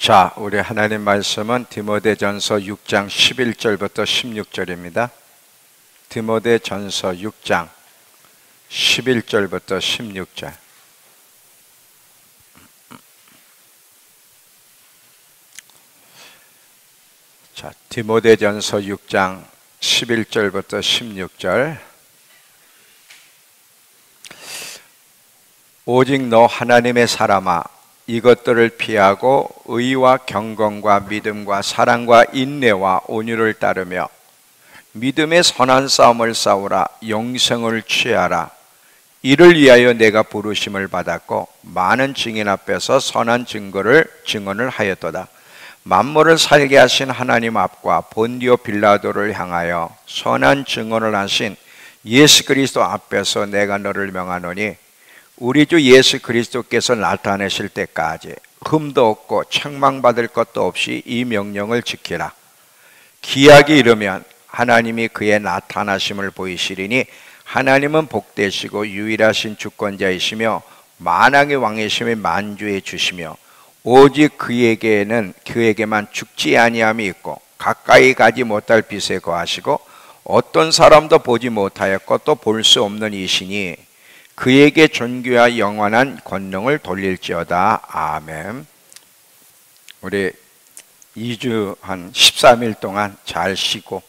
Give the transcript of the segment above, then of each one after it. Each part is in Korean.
자, 우리 하나님 말씀은 디모데전서 6장 11절부터 16절입니다. 디모데전서 6장 11절부터 16절. 자, 디모데전서 6장 11절부터 16절. 오직 너 하나님의 사람아, 이것들을 피하고 의와 경건과 믿음과 사랑과 인내와 온유를 따르며 믿음의 선한 싸움을 싸우라. 영생을 취하라. 이를 위하여 내가 부르심을 받았고 많은 증인 앞에서 선한 증언을 하였도다. 만물을 살게 하신 하나님 앞과 본디오 빌라도를 향하여 선한 증언을 하신 예수 그리스도 앞에서 내가 너를 명하노니, 우리 주 예수 그리스도께서 나타내실 때까지 흠도 없고 책망받을 것도 없이 이 명령을 지키라. 기약이 이르면 하나님이 그의 나타나심을 보이시리니, 하나님은 복되시고 유일하신 주권자이시며 만왕의 왕이시며 만주의 주시며 오직 그에게만 죽지 아니함이 있고 가까이 가지 못할 빛에 거하시고 어떤 사람도 보지 못하였고 또 볼 수 없는 이시니 그에게 존귀와 영원한 권능을 돌릴지어다. 아멘. 우리 2주 한 13일 동안 잘 쉬고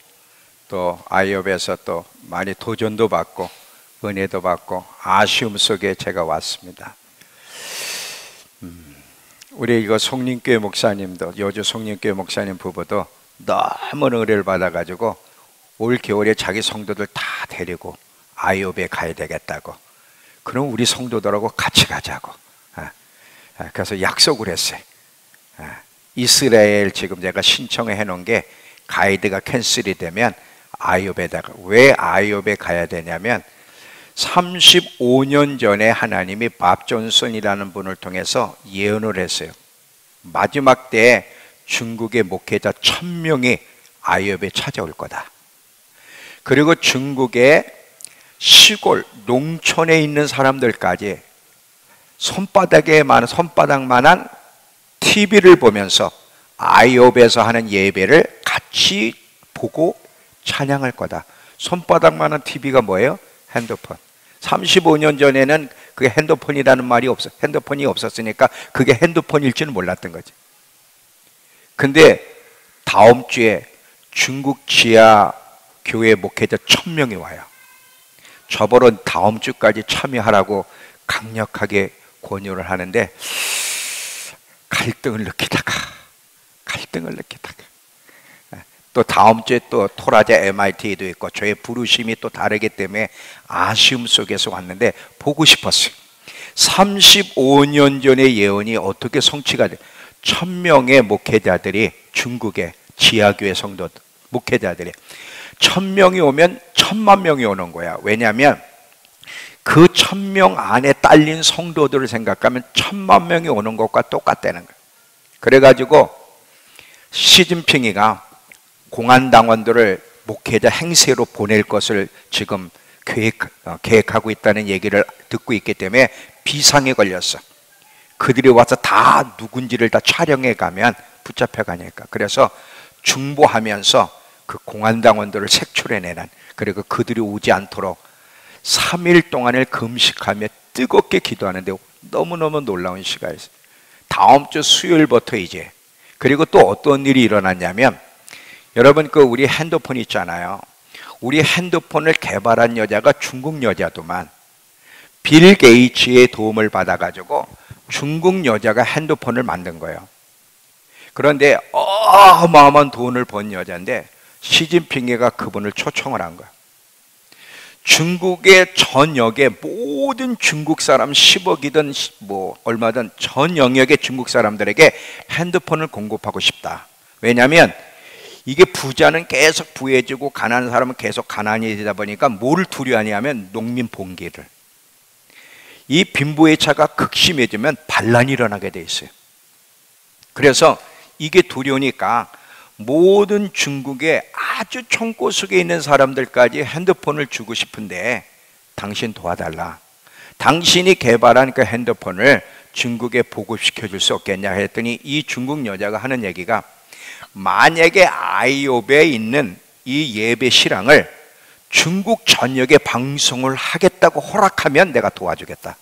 또 아이업에서 또 많이 도전도 받고 은혜도 받고 아쉬움 속에 제가 왔습니다. 우리 이거 송림교회 목사님도, 여주 송림교회 목사님 부부도 너무 은혜를 받아가지고 올 겨울에 자기 성도들 다 데리고 아이업에 가야 되겠다고. 그럼 우리 성도들하고 같이 가자고. 그래서 약속을 했어요. 이스라엘 지금 제가 신청해 놓은 게 가이드가 캔슬이 되면 아이업에다가. 왜 아이업에 가야 되냐면 35년 전에 하나님이 밥 존슨이라는 분을 통해서 예언을 했어요. 마지막 때에 중국의 목회자 1000명이 아이업에 찾아올 거다. 그리고 중국의 시골 농촌에 있는 사람들까지 손바닥만한 TV를 보면서 아이업에서 하는 예배를 같이 보고 찬양할 거다. 손바닥만한 TV가 뭐예요? 핸드폰. 35년 전에는 그게 핸드폰이라는 말이 핸드폰이 없었으니까 그게 핸드폰일지는 몰랐던 거지. 근데 다음 주에 중국 지하 교회 목회자 1000명이 와요. 저보러 다음 주까지 참여하라고 강력하게 권유를 하는데 갈등을 느끼다가 또 다음 주에 또 토라자 MIT도 있고 저의 부르심이 또 다르기 때문에 아쉬움 속에서 왔는데 보고 싶었어요. 35년 전의 예언이 어떻게 성취가 돼? 1000명의 목회자들이, 중국의 지하교회 성도 목회자들이 1000명이 오면 1000만 명이 오는 거야. 왜냐하면 그 1000명 안에 딸린 성도들을 생각하면 1000만 명이 오는 것과 똑같다는 거야. 그래가지고 시진핑이가 공안당원들을 목회자 행세로 보낼 것을 지금 계획하고 있다는 얘기를 듣고 있기 때문에 비상에 걸렸어. 그들이 와서 다 누군지를 다 촬영해 가면 붙잡혀가니까. 그래서 중보하면서 그 공안당원들을 색출해내는, 그리고 그들이 오지 않도록 3일 동안을 금식하며 뜨겁게 기도하는데 너무너무 놀라운 시간이 있어요. 다음 주 수요일부터 이제. 그리고 또 어떤 일이 일어났냐면, 여러분 우리 핸드폰 있잖아요. 우리 핸드폰을 개발한 여자가 중국 여자도만, 빌 게이츠의 도움을 받아가지고 중국 여자가 핸드폰을 만든 거예요. 그런데 어마어마한 돈을 번 여자인데 시진핑이가 그분을 초청을 한 거야. 중국의 전역에 모든 중국 사람 10억이든 뭐 얼마든 전 영역의 중국 사람들에게 핸드폰을 공급하고 싶다. 왜냐하면 이게 부자는 계속 부해지고 가난한 사람은 계속 가난해지다 보니까 뭘 두려워하냐면 농민 봉기를. 이 빈부의 차가 극심해지면 반란이 일어나게 돼 있어요. 그래서 이게 두려우니까 모든 중국의 아주 총고속에 있는 사람들까지 핸드폰을 주고 싶은데 당신 도와달라. 당신이 개발한 그 핸드폰을 중국에 보급시켜 줄 수 없겠냐 했더니 이 중국 여자가 하는 얘기가, 만약에 아이오베에 있는 이 예배 실황을 중국 전역에 방송을 하겠다고 허락하면 내가 도와주겠다.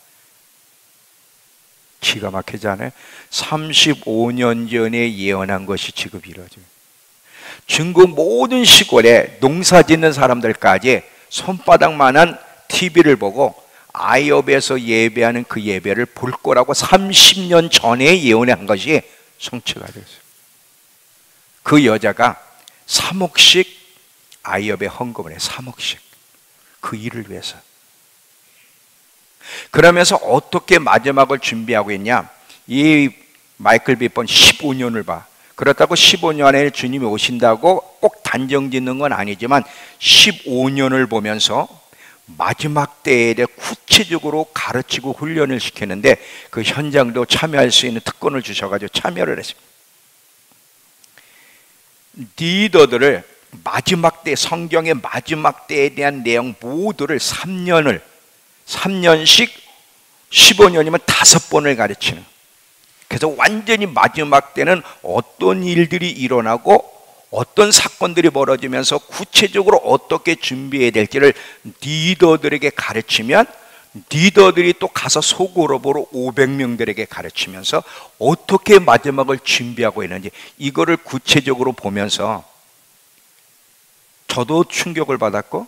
기가 막히지 않아요? 35년 전에 예언한 것이 지금 이루어져요. 중국 모든 시골에 농사 짓는 사람들까지 손바닥만한 TV를 보고 아이오베에서 예배하는 그 예배를 볼 거라고 30년 전에 예언한 것이 성취가 됐어요. 그 여자가 3억씩 아이오베 헌금을 해. 3억씩. 그 일을 위해서. 그러면서 어떻게 마지막을 준비하고 있냐, 이 마이클 비폰 15년을 봐. 그렇다고 15년 안에 주님이 오신다고 꼭 단정 짓는 건 아니지만 15년을 보면서 마지막 때에 대해 구체적으로 가르치고 훈련을 시키는데, 그 현장도 참여할 수 있는 특권을 주셔가지고 참여를 했습니다. 리더들을 마지막 때, 성경의 마지막 때에 대한 내용 모두를 3년씩 15년이면 5번을 가르치는. 그래서 완전히 마지막 때는 어떤 일들이 일어나고 어떤 사건들이 벌어지면서 구체적으로 어떻게 준비해야 될지를 리더들에게 가르치면, 리더들이 또 가서 소그룹으로 500명들에게 가르치면서 어떻게 마지막을 준비하고 있는지, 이거를 구체적으로 보면서 저도 충격을 받았고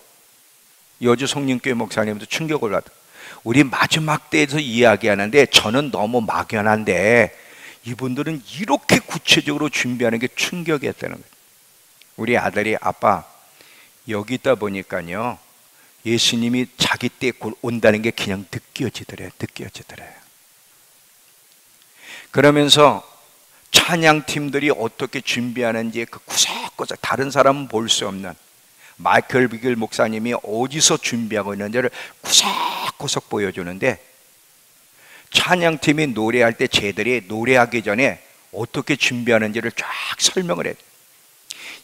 여주 성령교회 목사님도 충격을 받았고, 우리 마지막 때에서 이야기하는데 저는 너무 막연한데 이분들은 이렇게 구체적으로 준비하는 게 충격이었다는 거예요. 우리 아들이, 아빠 여기 있다 보니까요 예수님이 자기 때 온다는 게 그냥 느껴지더래요. 그러면서 찬양팀들이 어떻게 준비하는지 그 구석구석 다른 사람은 볼 수 없는 마이클 비글 목사님이 어디서 준비하고 있는지를 구석구석 보여주는데, 찬양팀이 노래할 때 쟤들이 노래하기 전에 어떻게 준비하는지를 쫙 설명을 해요.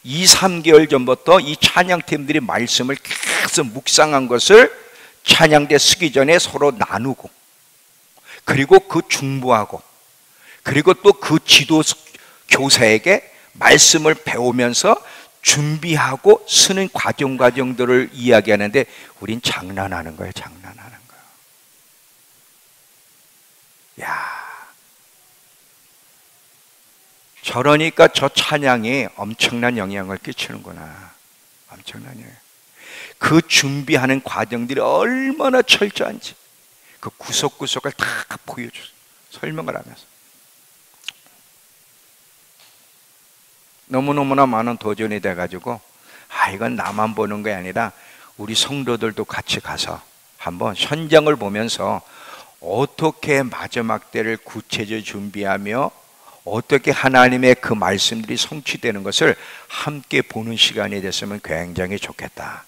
2, 3개월 전부터 이 찬양팀들이 말씀을 계속 묵상한 것을 찬양대 쓰기 전에 서로 나누고, 그리고 그 중보하고, 그리고 또 그 지도 교사에게 말씀을 배우면서 준비하고 쓰는 과정들을 이야기하는데, 우린 장난하는 거예요. 야, 저러니까 저 찬양이 엄청난 영향을 끼치는구나. 엄청난 영향. 그 준비하는 과정들이 얼마나 철저한지 그 구석구석을 다 보여줘서 설명을 하면서 너무너무나 많은 도전이 돼가지고, 이건 나만 보는 게 아니라 우리 성도들도 같이 가서 한번 현장을 보면서 어떻게 마지막 때를 구체적으로 준비하며 어떻게 하나님의 그 말씀들이 성취되는 것을 함께 보는 시간이 됐으면 굉장히 좋겠다.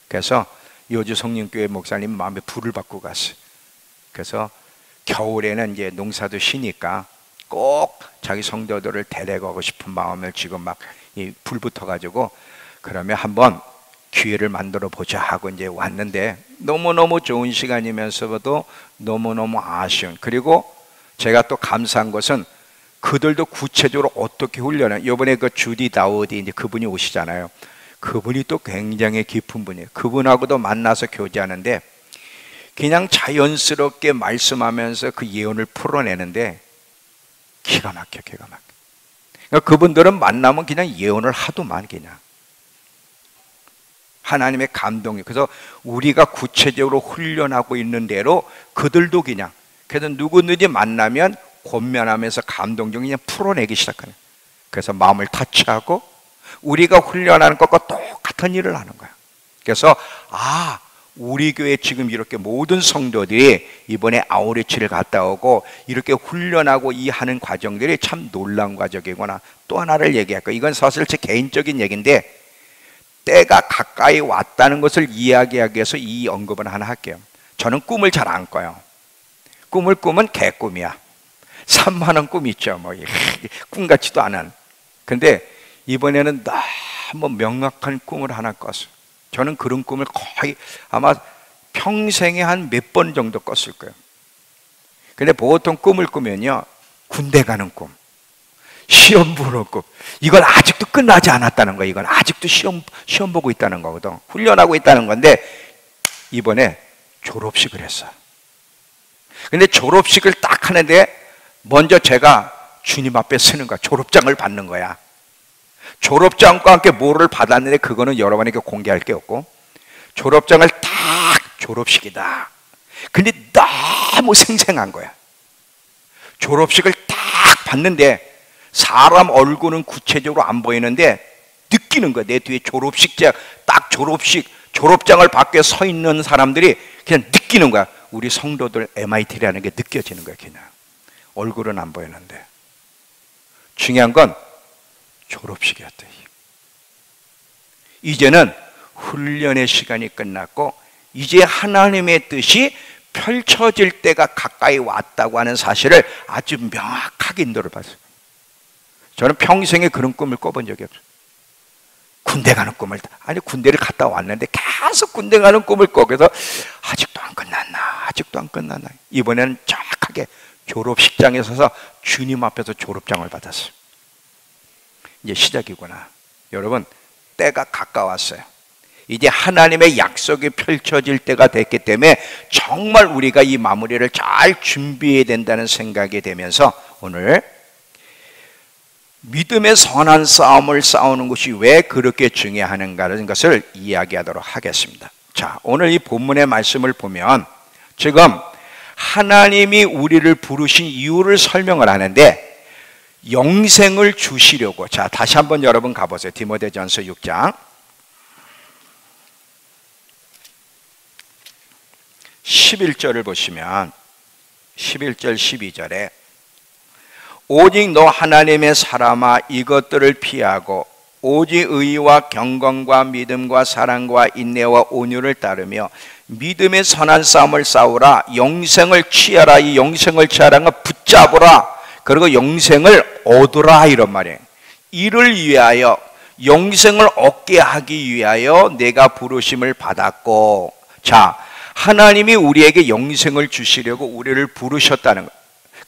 그래서 여주 성령교회 목사님 마음에 불을 받고 갔어요. 그래서 겨울에는 이제 농사도 쉬니까 꼭 자기 성도들을 데려가고 싶은 마음을 지금 막 불 붙어가지고, 그러면 한번 기회를 만들어 보자 하고 이제 왔는데, 너무너무 좋은 시간이면서도 너무너무 아쉬운, 그리고 제가 또 감사한 것은 그들도 구체적으로 어떻게 훈련을, 이번에 그 주디 다우디 이제 그분이 오시잖아요. 그분이 또 굉장히 깊은 분이에요. 그분하고도 만나서 교제하는데 그냥 자연스럽게 말씀하면서 그 예언을 풀어내는데 기가 막혀. 그러니까 그분들은 만나면 그냥 예언을 하도만 그냥 하나님의 감동이. 그래서 우리가 구체적으로 훈련하고 있는 대로 그들도 그냥, 그래서 누구든지 만나면 권면하면서 감동적으로 그냥 풀어내기 시작하는. 그래서 마음을 터치하고 우리가 훈련하는 것과 똑같은 일을 하는 거야. 그래서 우리 교회 지금 이렇게 모든 성도들이 이번에 아우리치를 갔다 오고 이렇게 훈련하고 이 하는 과정들이 참 놀라운 과정이구나. 또 하나를 얘기할 거야. 이건 사실 제 개인적인 얘기인데, 때가 가까이 왔다는 것을 이야기하기 위해서 이 언급을 하나 할게요. 저는 꿈을 잘 안 꿔요. 꿈을 꾸면 개꿈이야. 산만한 꿈 있죠. 꿈 같지도 않은. 근데 이번에는 너무 명확한 꿈을 하나 꿨어요. 저는 그런 꿈을 거의 아마 평생에 한 몇 번 정도 꿨을 거예요. 근데 보통 꿈을 꾸면요, 군대 가는 꿈, 시험 보는 꿈, 이건 아직도 끝나지 않았다는 거예요. 이건 아직도 시험 보고 있다는 거거든. 훈련하고 있다는 건데, 이번에 졸업식을 했어요. 근데 졸업식을 딱 하는데 먼저 제가 주님 앞에 서는 거야. 졸업장을 받는 거야. 졸업장과 함께 뭐를 받았는데 그거는 여러분에게 공개할 게 없고, 졸업장을 딱 졸업식이다. 근데 너무 생생한 거야. 졸업식을 딱 봤는데 사람 얼굴은 구체적으로 안 보이는데 느끼는 거야. 내 뒤에 졸업식장, 딱 졸업장을 받게 서 있는 사람들이 그냥 느끼는 거야. 우리 성도들 MIT라는 게 느껴지는 거야. 그냥 얼굴은 안 보이는데. 중요한 건 졸업식이었대. 이제는 훈련의 시간이 끝났고 이제 하나님의 뜻이 펼쳐질 때가 가까이 왔다고 하는 사실을 아주 명확하게 인도를 받았어요. 저는 평생에 그런 꿈을 꿔본 적이 없어요. 군대 가는 꿈을, 아니 군대를 갔다 왔는데 계속 군대 가는 꿈을 꿔. 그래서 아직도 안 끝났나. 이번에는 정확하게 졸업식장에 서서 주님 앞에서 졸업장을 받았어요. 이제 시작이구나. 여러분, 때가 가까웠어요. 이제 하나님의 약속이 펼쳐질 때가 됐기 때문에 정말 우리가 이 마무리를 잘 준비해야 된다는 생각이 되면서 오늘 믿음의 선한 싸움을 싸우는 것이 왜 그렇게 중요하는가라는 것을 이야기하도록 하겠습니다. 자, 오늘 이 본문의 말씀을 보면 지금 하나님이 우리를 부르신 이유를 설명을 하는데 영생을 주시려고, 자 다시 한번 여러분 가보세요. 디모데전서 6장 11절을 보시면 11절 12절에 오직 너 하나님의 사람아 이것들을 피하고 오직 의와 경건과 믿음과 사랑과 인내와 온유를 따르며 믿음의 선한 싸움을 싸우라. 영생을 취하라. 이 영생을 취하라는 건 붙잡으라. 그리고 영생을 얻으라 이런 말이에요. 이를 위하여, 영생을 얻게 하기 위하여 내가 부르심을 받았고, 자 하나님이 우리에게 영생을 주시려고 우리를 부르셨다는 거예요.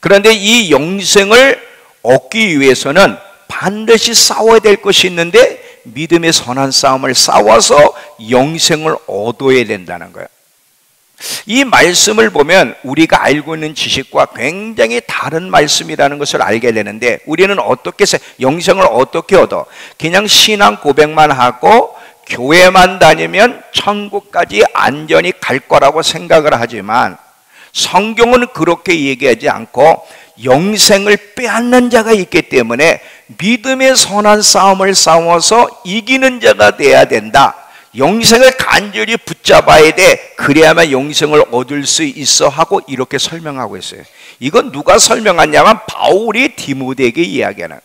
그런데 이 영생을 얻기 위해서는 반드시 싸워야 될 것이 있는데 믿음의 선한 싸움을 싸워서 영생을 얻어야 된다는 거예요. 이 말씀을 보면 우리가 알고 있는 지식과 굉장히 다른 말씀이라는 것을 알게 되는데, 우리는 어떻게 영생을 어떻게 얻어? 그냥 신앙 고백만 하고 교회만 다니면 천국까지 안전히 갈 거라고 생각을 하지만 성경은 그렇게 얘기하지 않고 영생을 빼앗는 자가 있기 때문에 믿음의 선한 싸움을 싸워서 이기는 자가 돼야 된다. 영생을 간절히 붙잡아야 돼. 그래야만 영생을 얻을 수 있어 하고 이렇게 설명하고 있어요. 이건 누가 설명하냐면 바울이 디모데에게 이야기하는.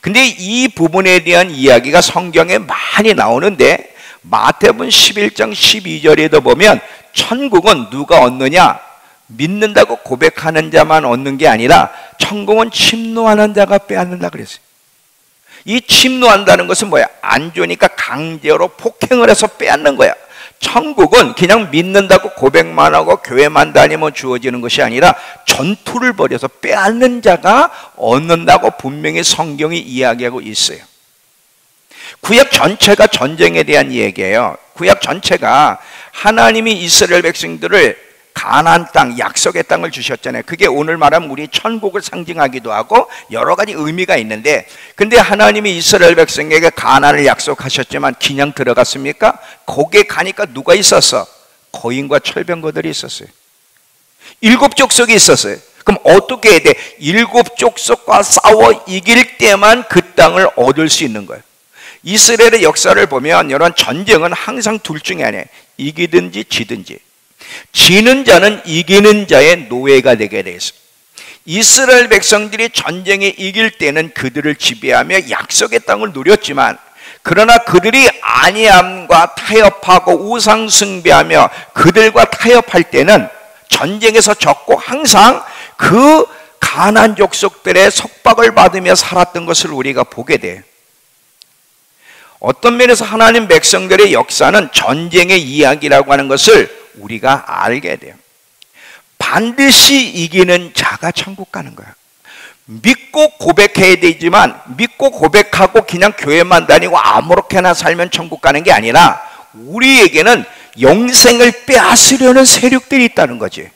근데 이 부분에 대한 이야기가 성경에 많이 나오는데 마태복음 11장 12절에도 보면 천국은 누가 얻느냐? 믿는다고 고백하는 자만 얻는 게 아니라 천국은 침노하는 자가 빼앗는다 그랬어요. 이 침노한다는 것은 뭐야? 안 좋으니까 강제로 폭행을 해서 빼앗는 거야. 천국은 그냥 믿는다고 고백만 하고 교회만 다니면 주어지는 것이 아니라 전투를 벌여서 빼앗는 자가 얻는다고 분명히 성경이 이야기하고 있어요. 구약 전체가 전쟁에 대한 얘기예요. 구약 전체가 하나님이 이스라엘 백성들을 가나안 땅, 약속의 땅을 주셨잖아요. 그게 오늘 말하면 우리 천국을 상징하기도 하고 여러 가지 의미가 있는데, 근데 하나님이 이스라엘 백성에게 가나안을 약속하셨지만 그냥 들어갔습니까? 거기에 가니까 누가 있었어? 거인과 철병거들이 있었어요. 7족속이 있었어요. 그럼 어떻게 해야 돼? 7족속과 싸워 이길 때만 그 땅을 얻을 수 있는 거예요. 이스라엘의 역사를 보면 이런 전쟁은 항상 둘 중에 하나예요. 이기든지 지든지. 지는 자는 이기는 자의 노예가 되게 돼 있어요. 이스라엘 백성들이 전쟁에 이길 때는 그들을 지배하며 약속의 땅을 누렸지만, 그러나 그들이 안위함과 타협하고 우상 숭배하며 그들과 타협할 때는 전쟁에서 졌고 항상 그 가나안 족속들의 속박을 받으며 살았던 것을 우리가 보게 돼요. 어떤 면에서 하나님 백성들의 역사는 전쟁의 이야기라고 하는 것을 우리가 알게 돼요. 반드시 이기는 자가 천국 가는 거야. 믿고 고백해야 되지만 믿고 고백하고 그냥 교회만 다니고 아무렇게나 살면 천국 가는 게 아니라 우리에게는 영생을 빼앗으려는 세력들이 있다는 거지.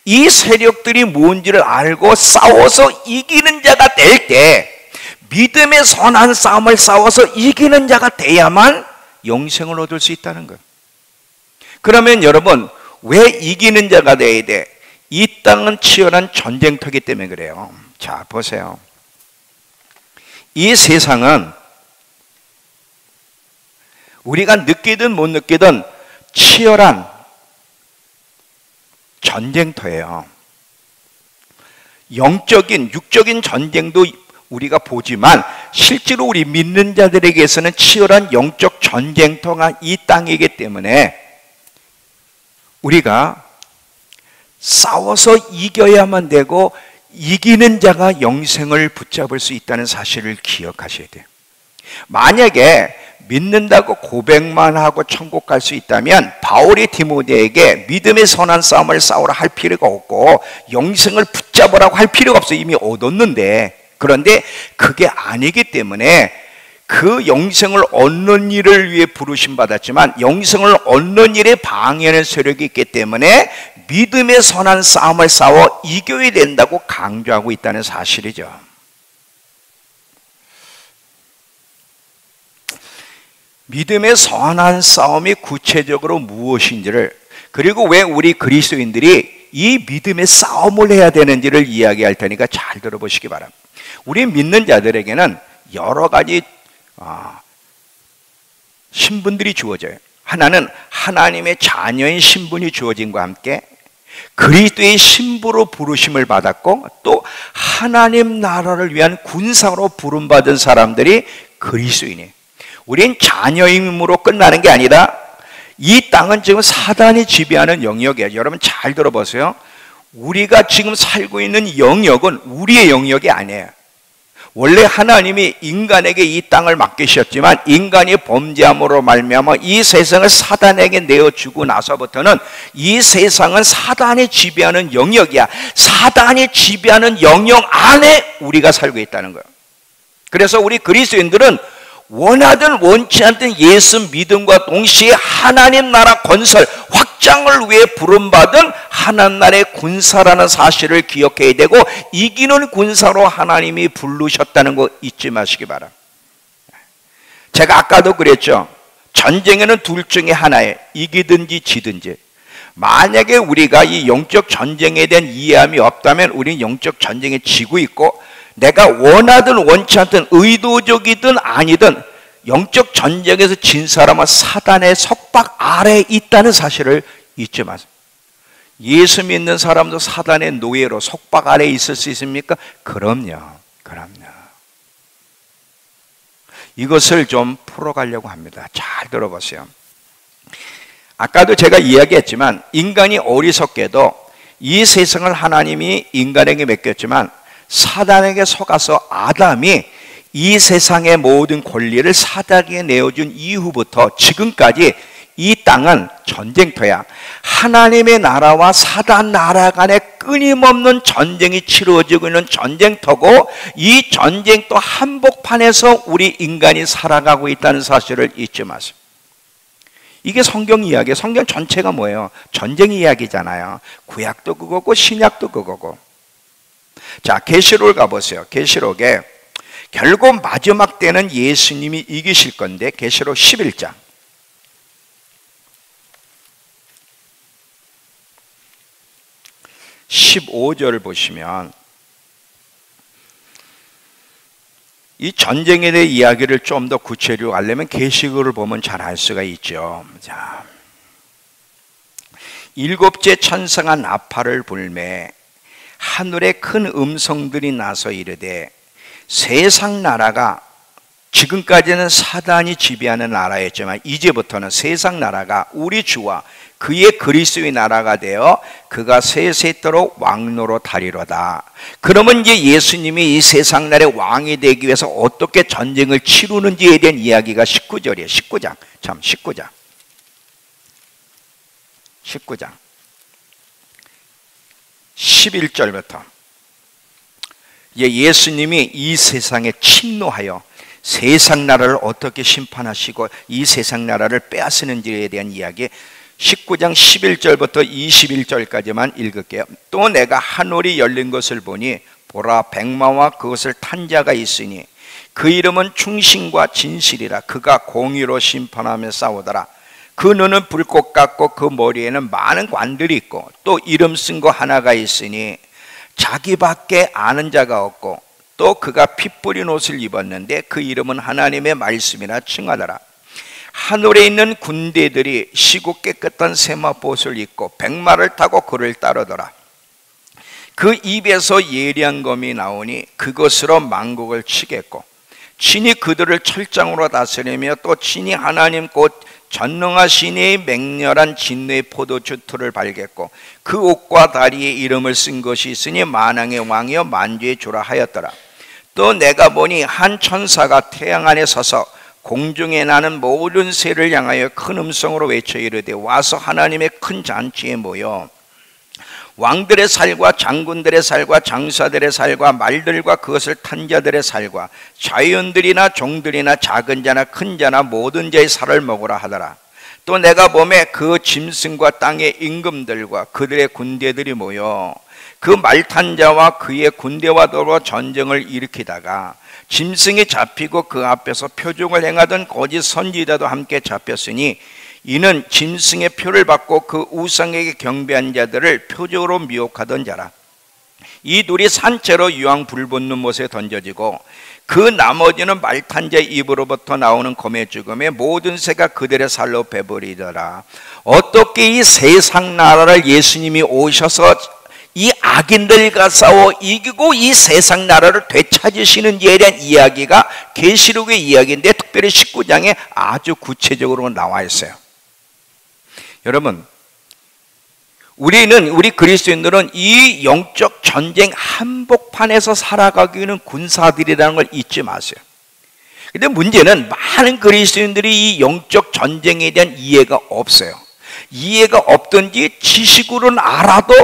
이 세력들이 뭔지를 알고 싸워서 이기는 자가 될 때, 믿음의 선한 싸움을 싸워서 이기는 자가 돼야만 영생을 얻을 수 있다는 거예요. 그러면 여러분, 왜 이기는 자가 돼야 돼? 이 땅은 치열한 전쟁터이기 때문에 그래요. 자, 보세요. 이 세상은 우리가 느끼든 못 느끼든 치열한 전쟁터예요. 영적인, 육적인 전쟁도 우리가 보지만 실제로 우리 믿는 자들에게서는 치열한 영적 전쟁터가 이 땅이기 때문에 우리가 싸워서 이겨야만 되고 이기는 자가 영생을 붙잡을 수 있다는 사실을 기억하셔야 돼요. 만약에 믿는다고 고백만 하고 천국 갈 수 있다면 바울이 디모데에게 믿음의 선한 싸움을 싸우라 할 필요가 없고 영생을 붙잡으라고 할 필요가 없어요. 이미 얻었는데. 그런데 그게 아니기 때문에 그 영생을 얻는 일을 위해 부르심 받았지만 영생을 얻는 일에 방해하는 세력이 있기 때문에 믿음의 선한 싸움을 싸워 이겨야 된다고 강조하고 있다는 사실이죠. 믿음의 선한 싸움이 구체적으로 무엇인지를, 그리고 왜 우리 그리스도인들이 이 믿음의 싸움을 해야 되는지를 이야기할 테니까 잘 들어보시기 바랍니다. 우리 믿는 자들에게는 여러 가지 신분들이 주어져요. 하나는 하나님의 자녀인 신분이 주어짐과 함께 그리스도의 신부로 부르심을 받았고 또 하나님 나라를 위한 군사로 부름받은 사람들이 그리스도인이에요. 우린 자녀임으로 끝나는 게 아니라 이 땅은 지금 사단이 지배하는 영역이에요. 여러분 잘 들어보세요. 우리가 지금 살고 있는 영역은 우리의 영역이 아니에요. 원래 하나님이 인간에게 이 땅을 맡기셨지만 인간이 범죄함으로 말미암아 이 세상을 사단에게 내어주고 나서부터는 이 세상은 사단이 지배하는 영역이야. 사단이 지배하는 영역 안에 우리가 살고 있다는 거예요. 그래서 우리 그리스도인들은 원하든 원치 않든 예수 믿음과 동시에 하나님 나라 건설, 확장을 위해 부름받은 하나님 나라의 군사라는 사실을 기억해야 되고 이기는 군사로 하나님이 부르셨다는 거 잊지 마시기 바랍니다. 제가 아까도 그랬죠. 전쟁에는 둘 중에 하나예요. 이기든지 지든지. 만약에 우리가 이 영적 전쟁에 대한 이해함이 없다면 우리는 영적 전쟁에 지고 있고 내가 원하든 원치 않든 의도적이든 아니든 영적 전쟁에서 진 사람은 사단의 속박 아래에 있다는 사실을 잊지 마세요. 예수 믿는 사람도 사단의 노예로 속박 아래에 있을 수 있습니까? 그럼요. 이것을 좀 풀어가려고 합니다. 잘 들어보세요. 아까도 제가 이야기했지만 인간이 어리석게도 이 세상을 하나님이 인간에게 맡겼지만 사단에게 속아서 아담이 이 세상의 모든 권리를 사단에게 내어준 이후부터 지금까지 이 땅은 전쟁터야. 하나님의 나라와 사단 나라 간에 끊임없는 전쟁이 치러지고 있는 전쟁터고 이 전쟁터 한복판에서 우리 인간이 살아가고 있다는 사실을 잊지 마세요. 이게 성경 이야기예요. 성경 전체가 뭐예요? 전쟁 이야기잖아요. 구약도 그거고 신약도 그거고. 자, 계시록을 가보세요. 계시록에 결국 마지막 때는 예수님이 이기실 건데 계시록 11장 15절을 보시면 이 전쟁에 대해 이야기를 좀 더 구체적으로 알려면 계시록을 보면 잘 알 수가 있죠. 자, 일곱째 천사가 나팔을 불매 하늘에 큰 음성들이 나서 이르되 세상 나라가, 지금까지는 사단이 지배하는 나라였지만 이제부터는 세상 나라가 우리 주와 그의 그리스도의 나라가 되어 그가 세세토록 왕노로 다리로다. 그러면 이제 예수님이 이 세상 나라의 왕이 되기 위해서 어떻게 전쟁을 치르는지에 대한 이야기가 19절이에요. 19장. 참 19장. 11절부터 예수님이 이 세상에 침노하여 세상 나라를 어떻게 심판하시고 이 세상 나라를 빼앗으는지에 대한 이야기, 19장 11절부터 21절까지만 읽을게요. 또 내가 하늘이 열린 것을 보니 보라, 백마와 그것을 탄 자가 있으니 그 이름은 충신과 진실이라. 그가 공의로 심판하며 싸우더라. 그 눈은 불꽃 같고 그 머리에는 많은 관들이 있고 또 이름 쓴 거 하나가 있으니 자기밖에 아는 자가 없고 또 그가 피 뿌린 옷을 입었는데 그 이름은 하나님의 말씀이라 칭하더라. 하늘에 있는 군대들이 시고 깨끗한 세마포옷을 입고 백마를 타고 그를 따르더라. 그 입에서 예리한 검이 나오니 그것으로 만국을 치겠고 친히 그들을 철장으로 다스리며 또 친히 하나님 곧 전능하신 이의 맹렬한 진노의 포도주 틀을 발겠고 그 옷과 다리에 이름을 쓴 것이 있으니 만왕의 왕이여 만주의 주라 하였더라. 또 내가 보니 한 천사가 태양 안에 서서 공중에 나는 모든 새를 향하여 큰 음성으로 외쳐 이르되 와서 하나님의 큰 잔치에 모여 왕들의 살과 장군들의 살과 장사들의 살과 말들과 그것을 탄 자들의 살과 자연들이나 종들이나 작은 자나 큰 자나 모든 자의 살을 먹으라 하더라. 또 내가 보매 그 짐승과 땅의 임금들과 그들의 군대들이 모여 그 말탄 자와 그의 군대와 더불어 전쟁을 일으키다가 짐승이 잡히고 그 앞에서 표적을 행하던 거짓 선지자도 함께 잡혔으니 이는 짐승의 표를 받고 그 우상에게 경배한 자들을 표적으로 미혹하던 자라. 이 둘이 산채로 유황 불붙는 못에 던져지고 그 나머지는 말탄 자의 입으로부터 나오는 검의 죽음에 모든 새가 그들의 살로 배버리더라. 어떻게 이 세상 나라를 예수님이 오셔서 이 악인들과 싸워 이기고 이 세상 나라를 되찾으시는지에 대한 이야기가 계시록의 이야기인데 특별히 19장에 아주 구체적으로 나와 있어요. 여러분, 우리 그리스도인들은 이 영적 전쟁 한복판에서 살아가고 있는 군사들이라는 걸 잊지 마세요. 근데 문제는 많은 그리스도인들이 이 영적 전쟁에 대한 이해가 없어요. 이해가 없든지 지식으로는 알아도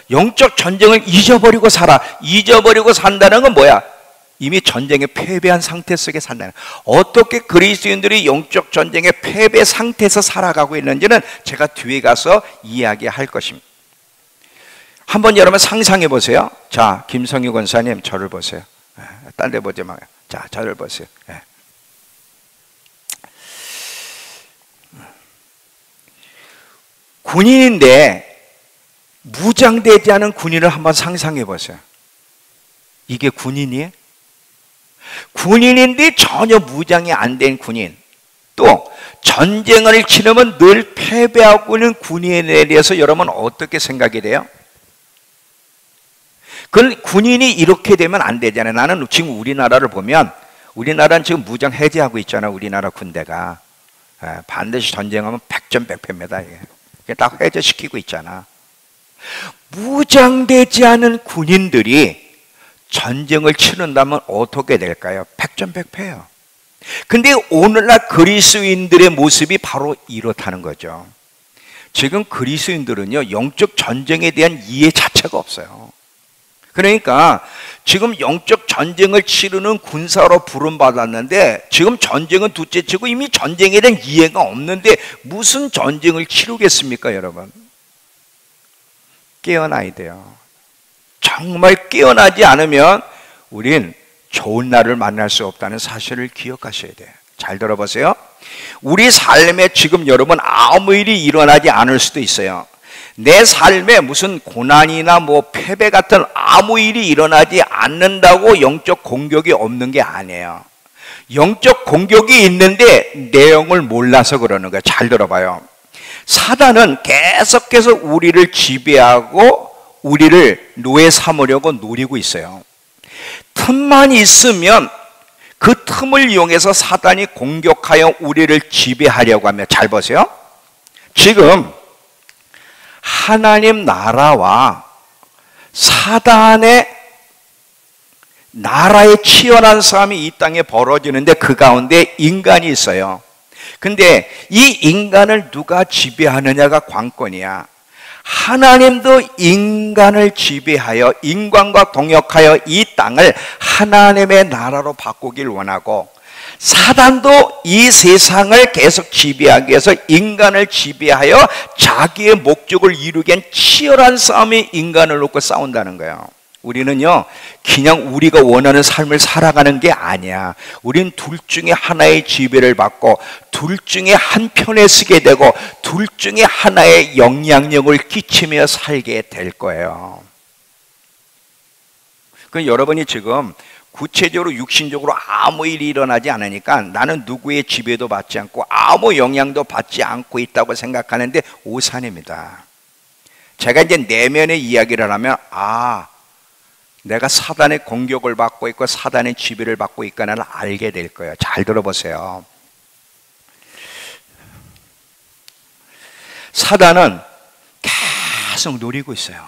영적 전쟁을 잊어버리고 살아. 잊어버리고 산다는 건 뭐야? 이미 전쟁에 패배한 상태 속에 산다는 거예요. 어떻게 그리스도인들이 영적 전쟁의 패배 상태에서 살아가고 있는지는 제가 뒤에 가서 이야기할 것입니다. 한번 여러분 상상해 보세요. 자, 김성유 권사님 저를 보세요. 딴 데 보지 마요. 자, 저를 보세요. 군인인데 무장되지 않은 군인을 한번 상상해 보세요. 이게 군인이에요? 군인인데 전혀 무장이 안 된 군인, 또 전쟁을 치르면 늘 패배하고 있는 군인에 대해서 여러분 어떻게 생각이 돼요? 그 군인이 이렇게 되면 안 되잖아요. 나는 지금 우리나라를 보면 우리나라는 지금 무장 해제하고 있잖아. 우리나라 군대가 반드시 전쟁하면 백전백패입니다. 이게 딱 해제시키고 있잖아. 무장되지 않은 군인들이 전쟁을 치른다면 어떻게 될까요? 백전백패예요. 근데 오늘날 그리스도인들의 모습이 바로 이렇다는 거죠. 지금 그리스도인들은요, 영적 전쟁에 대한 이해 자체가 없어요. 그러니까 지금 영적 전쟁을 치르는 군사로 부름받았는데 지금 전쟁은 둘째치고 이미 전쟁에 대한 이해가 없는데 무슨 전쟁을 치르겠습니까, 여러분? 깨어나야 돼요. 정말 깨어나지 않으면 우린 좋은 날을 만날 수 없다는 사실을 기억하셔야 돼요. 잘 들어보세요. 우리 삶에 지금 여러분 아무 일이 일어나지 않을 수도 있어요. 내 삶에 무슨 고난이나 패배 같은 아무 일이 일어나지 않는다고 영적 공격이 없는 게 아니에요. 영적 공격이 있는데 내용을 몰라서 그러는 거예요. 잘 들어봐요. 사단은 계속해서 우리를 지배하고 우리를 노예 삼으려고 노리고 있어요. 틈만 있으면 그 틈을 이용해서 사단이 공격하여 우리를 지배하려고 하며, 잘 보세요. 지금 하나님 나라와 사단의 나라의 치열한 싸움이 이 땅에 벌어지는데 그 가운데 인간이 있어요. 근데 이 인간을 누가 지배하느냐가 관건이야. 하나님도 인간을 지배하여 인간과 동역하여 이 땅을 하나님의 나라로 바꾸길 원하고, 사단도 이 세상을 계속 지배하기 위해서 인간을 지배하여 자기의 목적을 이루기 위한 치열한 싸움이 인간을 놓고 싸운다는 거예요. 우리는요, 그냥 우리가 원하는 삶을 살아가는 게 아니야. 우린 둘 중에 하나의 지배를 받고, 둘 중에 한 편에 서게 되고, 둘 중에 하나의 영향력을 끼치며 살게 될 거예요. 그 여러분이 지금 구체적으로 육신적으로 아무 일이 일어나지 않으니까 나는 누구의 지배도 받지 않고 아무 영향도 받지 않고 있다고 생각하는데 오산입니다. 제가 이제 내면의 이야기를 하면, 내가 사단의 공격을 받고 있고 사단의 지배를 받고 있구나를 알게 될 거예요. 잘 들어보세요. 사단은 계속 노리고 있어요.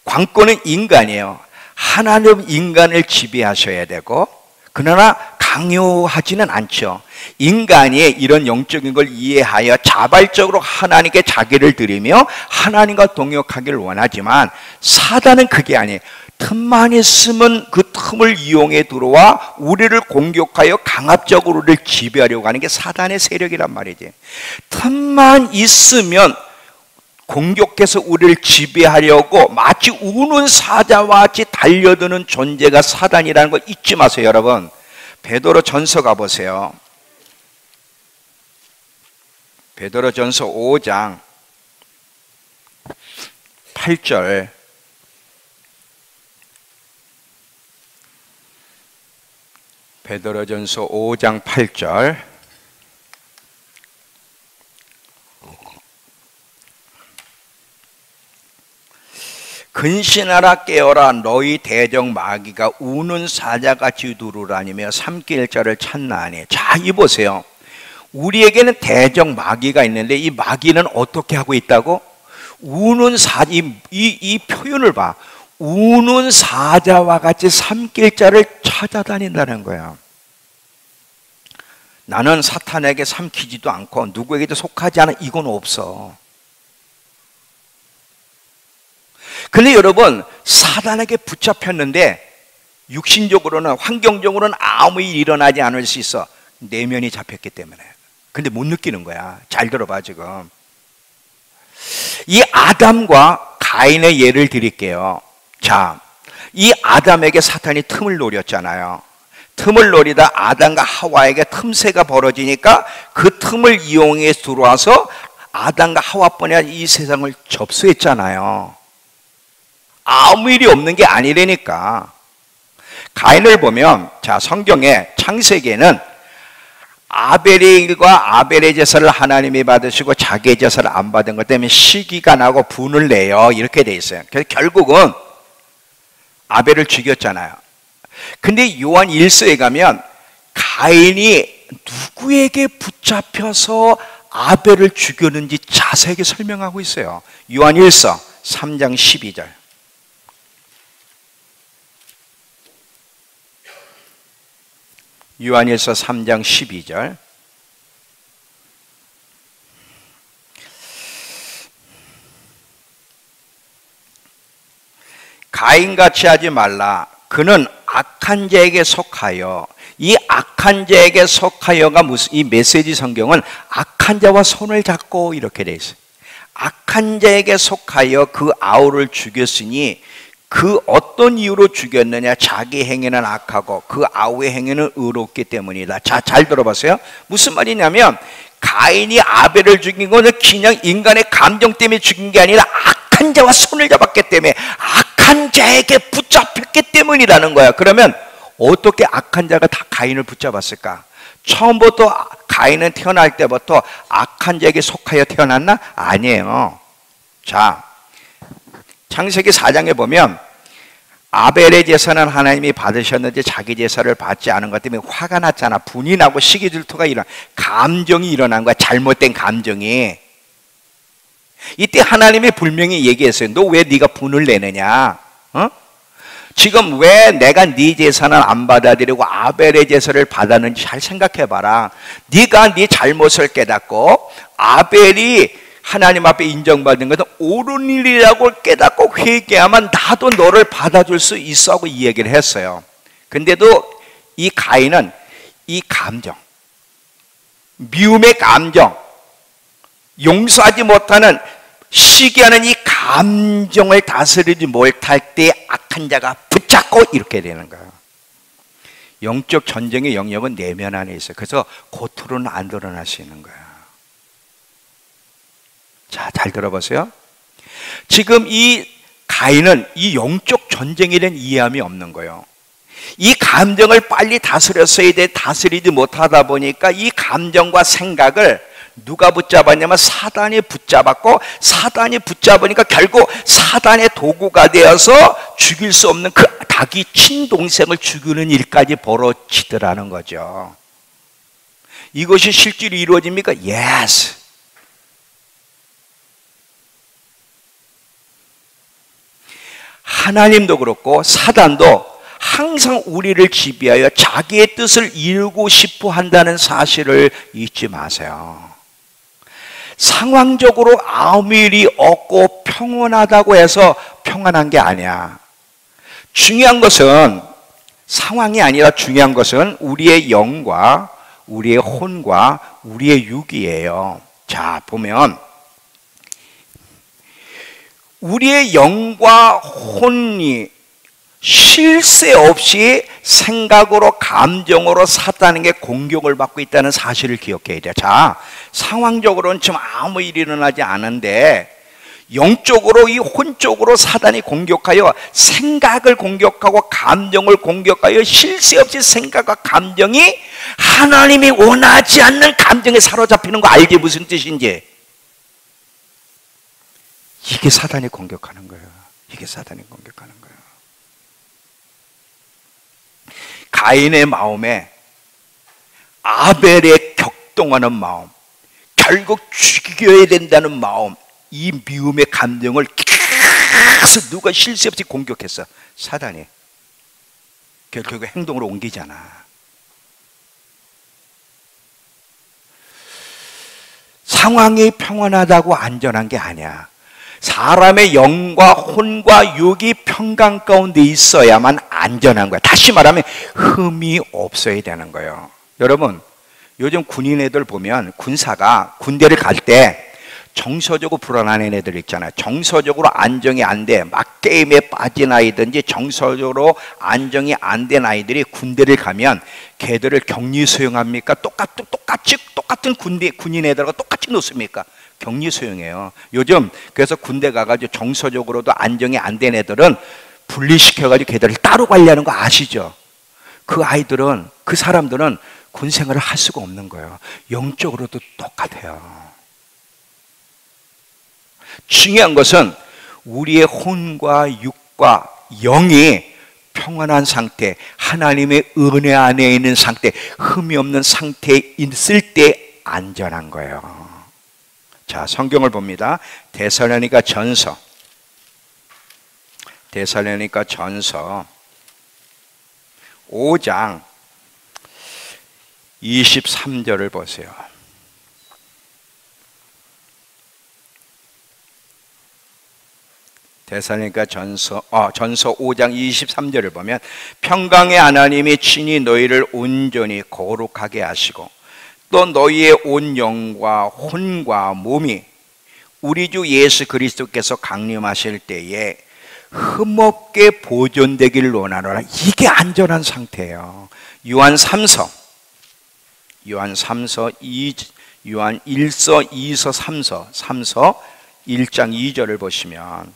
관건은 인간이에요. 하나님 인간을 지배하셔야 되고, 그러나 강요하지는 않죠. 인간이 이런 영적인 걸 이해하여 자발적으로 하나님께 자기를 드리며 하나님과 동역하기를 원하지만, 사단은 그게 아니에요. 틈만 있으면 그 틈을 이용해 들어와 우리를 공격하여 강압적으로 우리를 지배하려고 하는 게 사단의 세력이란 말이지. 틈만 있으면 공격해서 우리를 지배하려고 마치 우는 사자와 같이 달려드는 존재가 사단이라는 걸 잊지 마세요, 여러분. 베드로전서 가보세요. 베드로전서 5장 8절. 베드로전서 5장 8절. 근신하라 깨어라, 너희 대적 마귀가 우는 사자같이 두루다니며 삼킬 자를 찾나니. 자, 이 보세요. 우리에게는 대적 마귀가 있는데 이 마귀는 어떻게 하고 있다고? 우는 사자, 이 표현을 봐. 우는 사자와 같이 삼킬 자를 찾아다닌다는 거야. 나는 사탄에게 삼키지도 않고 누구에게도 속하지 않아, 이건 없어. 근데 여러분, 사단에게 붙잡혔는데 육신적으로는, 환경적으로는 아무 일 일어나지 않을 수 있어. 내면이 잡혔기 때문에. 근데 못 느끼는 거야. 잘 들어봐. 지금 이 아담과 가인의 예를 드릴게요. 자, 이 아담에게 사탄이 틈을 노렸잖아요. 틈을 노리다 아담과 하와에게 틈새가 벌어지니까 그 틈을 이용해 들어와서 아담과 하와뿐이 아니라 이 세상을 접수했잖아요. 아무 일이 없는 게 아니라니까. 가인을 보면, 자, 성경에 창세기에는 아벨의 일과 아벨의 제사를 하나님이 받으시고 자기의 제사를 안 받은 것 때문에 시기가 나고 분을 내요, 이렇게 돼 있어요. 그래서 결국은 아벨을 죽였잖아요. 근데 요한 1서에 가면 가인이 누구에게 붙잡혀서 아벨을 죽였는지 자세하게 설명하고 있어요. 요한 1서 3장 12절. 요한일서 3장 12절. 가인같이 하지 말라. 그는 악한 자에게 속하여. 이 악한 자에게 속하여가 무슨, 이 메시지 성경은 악한 자와 손을 잡고 이렇게 돼 있어요. 악한 자에게 속하여 그 아우를 죽였으니 그 어떤 이유로 죽였느냐? 자기 행위는 악하고 그 아우의 행위는 의롭기 때문이다. 자, 잘 들어보세요. 무슨 말이냐면 가인이 아벨을 죽인 것은 그냥 인간의 감정 때문에 죽인 게 아니라 악한 자와 손을 잡았기 때문에, 악한 자에게 붙잡혔기 때문이라는 거야. 그러면 어떻게 악한 자가 다 가인을 붙잡았을까? 처음부터 가인은 태어날 때부터 악한 자에게 속하여 태어났나? 아니에요. 자, 창세기 4장에 보면 아벨의 제사는 하나님이 받으셨는데 자기 제사를 받지 않은 것 때문에 화가 났잖아. 분이 나고 시기 질투가 감정이 일어난 거야. 잘못된 감정이. 이때 하나님이 분명히 얘기했어요. 너 왜 네가 분을 내느냐? 지금 왜 내가 네 제사는 안 받아들이고 아벨의 제사를 받았는지 잘 생각해봐라. 네가 네 잘못을 깨닫고 아벨이 하나님 앞에 인정받는 것은 옳은 일이라고 깨닫고 회개하면 나도 너를 받아줄 수 있어 하고 이 얘기를 했어요. 근데도 이 가인은 이 감정, 미움의 감정, 용서하지 못하는 시기하는 이 감정을 다스리지 못할 때 악한 자가 붙잡고 이렇게 되는 거예요. 영적 전쟁의 영역은 내면 안에 있어요. 그래서 겉으로는 안 드러날 수 있는 거예요. 자, 잘 들어보세요. 지금 이 가인은 이 영적 전쟁에 대한 이해함이 없는 거예요. 이 감정을 빨리 다스렸어야 돼. 다스리지 못하다 보니까 이 감정과 생각을 누가 붙잡았냐면 사단이 붙잡았고, 사단이 붙잡으니까 결국 사단의 도구가 되어서 죽일 수 없는 그 자기 친동생을 죽이는 일까지 벌어지더라는 거죠. 이것이 실제로 이루어집니까? Yes. 하나님도 그렇고 사단도 항상 우리를 지배하여 자기의 뜻을 이루고 싶어 한다는 사실을 잊지 마세요. 상황적으로 아무 일이 없고 평온하다고 해서 평안한 게 아니야. 중요한 것은 상황이 아니라 중요한 것은 우리의 영과 우리의 혼과 우리의 육이에요. 자, 보면 우리의 영과 혼이 쉴 새 없이 생각으로 감정으로 사단에게 공격을 받고 있다는 사실을 기억해야 돼요. 자, 상황적으로는 지금 아무 일이 일어나지 않은데 영적으로 이 혼적으로 사단이 공격하여 생각을 공격하고 감정을 공격하여 쉴 새 없이 생각과 감정이 하나님이 원하지 않는 감정에 사로잡히는 거 알지? 무슨 뜻인지. 이게 사단이 공격하는 거예요. 이게 사단이 공격하는 거예요. 가인의 마음에 아벨의 격동하는 마음, 결국 죽여야 된다는 마음, 이 미움의 감정을 계속 누가 쉴 새 없이 공격했어. 사단이. 결국 행동으로 옮기잖아. 상황이 평안하다고 안전한 게 아니야. 사람의 영과 혼과 육이 평강 가운데 있어야만 안전한 거야. 다시 말하면 흠이 없어야 되는 거예요. 여러분, 요즘 군인 애들 보면 군사가 군대를 갈 때 정서적으로 불안한 애들 있잖아요. 정서적으로 안정이 안 돼. 막 게임에 빠진 아이든지 정서적으로 안정이 안 된 아이들이 군대를 가면 걔들을 격리 수용합니까? 똑같은 군인 애들과 똑같이 놓습니까? 격리 수용해요. 요즘 그래서 군대 가가지고 정서적으로도 안정이 안 된 애들은 분리시켜가지고 걔들을 따로 관리하는 거 아시죠? 그 아이들은, 그 사람들은 군 생활을 할 수가 없는 거예요. 영적으로도 똑같아요. 중요한 것은 우리의 혼과 육과 영이 평안한 상태, 하나님의 은혜 안에 있는 상태, 흠이 없는 상태에 있을 때 안전한 거예요. 자, 성경을 봅니다. 데살로니가 전서 5장 23절을 보세요. 데살로니가 전서 5장 23절을 보면 평강의 하나님이 친히 너희를 온전히 거룩하게 하시고 또 너희의 온 영과 혼과 몸이 우리 주 예수 그리스도께서 강림하실 때에 흠없게 보존되기를 원하노라. 이게 안전한 상태예요. 요한 1서 1서 2서 3서 1장 2절을 보시면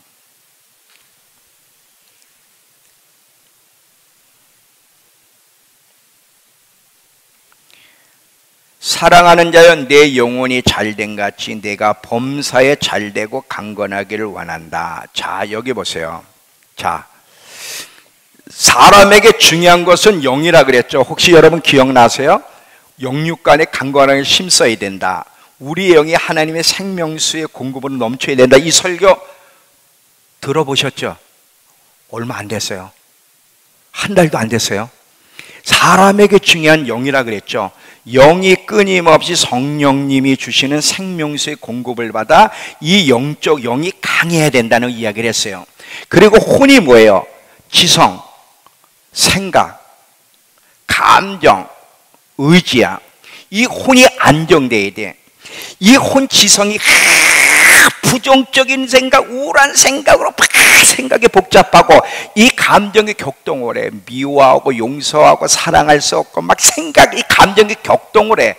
사랑하는 자여 내 영혼이 잘된 같이 내가 범사에 잘되고 강건하기를 원한다. 자, 여기 보세요. 자, 사람에게 중요한 것은 영이라 그랬죠. 혹시 여러분 기억나세요? 영육간에 강건하게 힘써야 된다. 우리의 영이 하나님의 생명수의 공급으로 넘쳐야 된다. 이 설교 들어보셨죠? 얼마 안 됐어요. 한 달도 안 됐어요. 사람에게 중요한 영이라 그랬죠. 영이 끊임없이 성령님이 주시는 생명수의 공급을 받아 이 영적 영이 강해야 된다는 이야기를 했어요. 그리고 혼이 뭐예요? 지성, 생각, 감정, 의지야. 이 혼이 안정돼야 돼. 이 혼 지성이 부정적인 생각, 우울한 생각으로 막 생각이 복잡하고 이 감정이 격동을 해. 미워하고 용서하고 사랑할 수 없고 막 생각이 감정이 격동을 해.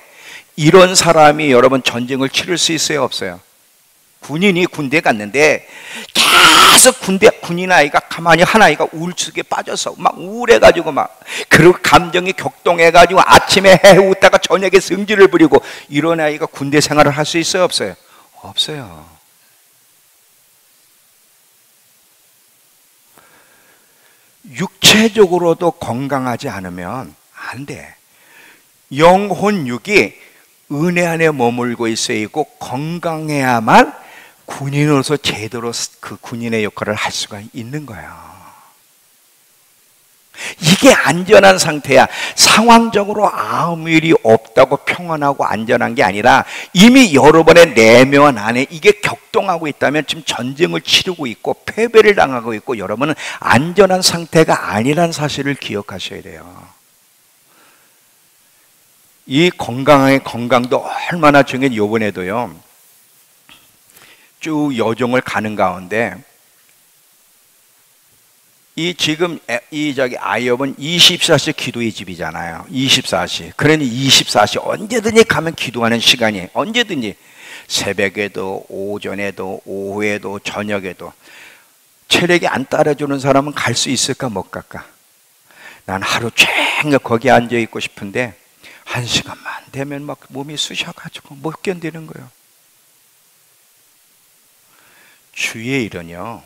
이런 사람이 여러분 전쟁을 치를 수 있어요, 없어요? 군인이 군대 갔는데 계속 군인 아이가 가만히 한 아이가 우울증에 빠져서 막 우울해가지고 막 그리고 감정이 격동해가지고 아침에 해웃다가 저녁에 성질을 부리고 이런 아이가 군대 생활을 할 수 있어요, 없어요? 없어요. 육체적으로도 건강하지 않으면 안 돼. 영혼 육이 은혜 안에 머물고 있어야 있고 건강해야만 군인으로서 제대로 그 군인의 역할을 할 수가 있는 거예요. 이게 안전한 상태야. 상황적으로 아무 일이 없다고 평안하고 안전한 게 아니라 이미 여러분의 내면 안에 이게 격동하고 있다면 지금 전쟁을 치르고 있고 패배를 당하고 있고 여러분은 안전한 상태가 아니라는 사실을 기억하셔야 돼요. 이 건강도 얼마나 중요해. 요번에도요 쭉 여정을 가는 가운데 지금 아이업은 24시 기도의 집이잖아요. 24시. 그러니 24시 언제든지 가면 기도하는 시간이 언제든지 새벽에도 오전에도 오후에도 저녁에도 체력이 안 따라주는 사람은 갈 수 있을까 못 갈까? 난 하루 종일 거기 앉아 있고 싶은데 1시간만 되면 막 몸이 쑤셔가지고 못 견디는 거예요. 주의 일은요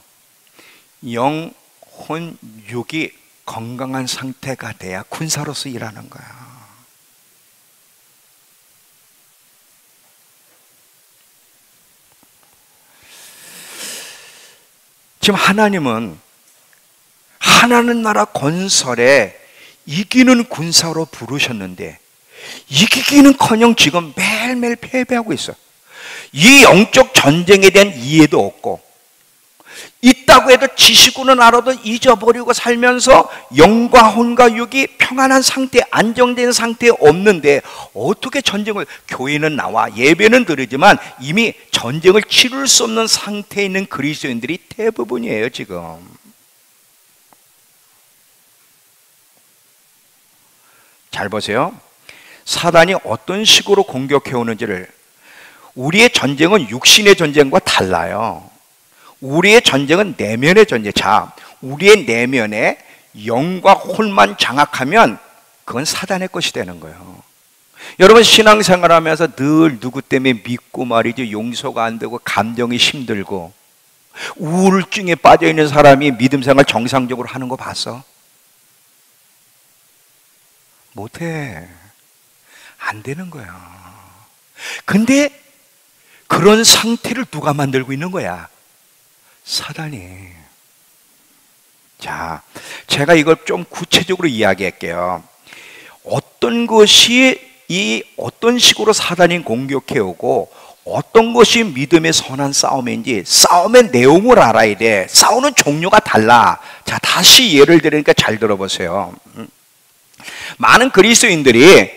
영혼 육이 건강한 상태가 돼야 군사로서 일하는 거야. 지금 하나님은 하나님 나라 건설에 이기는 군사로 부르셨는데 이기기는커녕 지금 매일매일 패배하고 있어. 이 영적 전쟁에 대한 이해도 없고 있다고 해도 지식으로는 알아도 잊어버리고 살면서 영과 혼과 육이 평안한 상태, 안정된 상태에 없는데 어떻게 전쟁을, 교회는 나와 예배는 드리지만 이미 전쟁을 치를 수 없는 상태에 있는 그리스도인들이 대부분이에요 지금. 잘 보세요. 사단이 어떤 식으로 공격해 오는지를. 우리의 전쟁은 육신의 전쟁과 달라요. 우리의 전쟁은 내면의 전쟁. 자, 우리의 내면에 영과 혼만 장악하면 그건 사단의 것이 되는 거예요. 여러분 신앙생활하면서 늘 누구 때문에 믿고 말이죠 용서가 안 되고 감정이 힘들고 우울증에 빠져있는 사람이 믿음생활 정상적으로 하는 거 봤어? 못해. 안 되는 거야. 근데 그런 상태를 누가 만들고 있는 거야? 사단이. 자, 제가 이걸 좀 구체적으로 이야기할게요. 어떤 것이 어떤 식으로 사단이 공격해 오고 어떤 것이 믿음의 선한 싸움인지 싸움의 내용을 알아야 돼. 싸우는 종류가 달라. 자, 다시 예를 들으니까 잘 들어보세요. 많은 그리스도인들이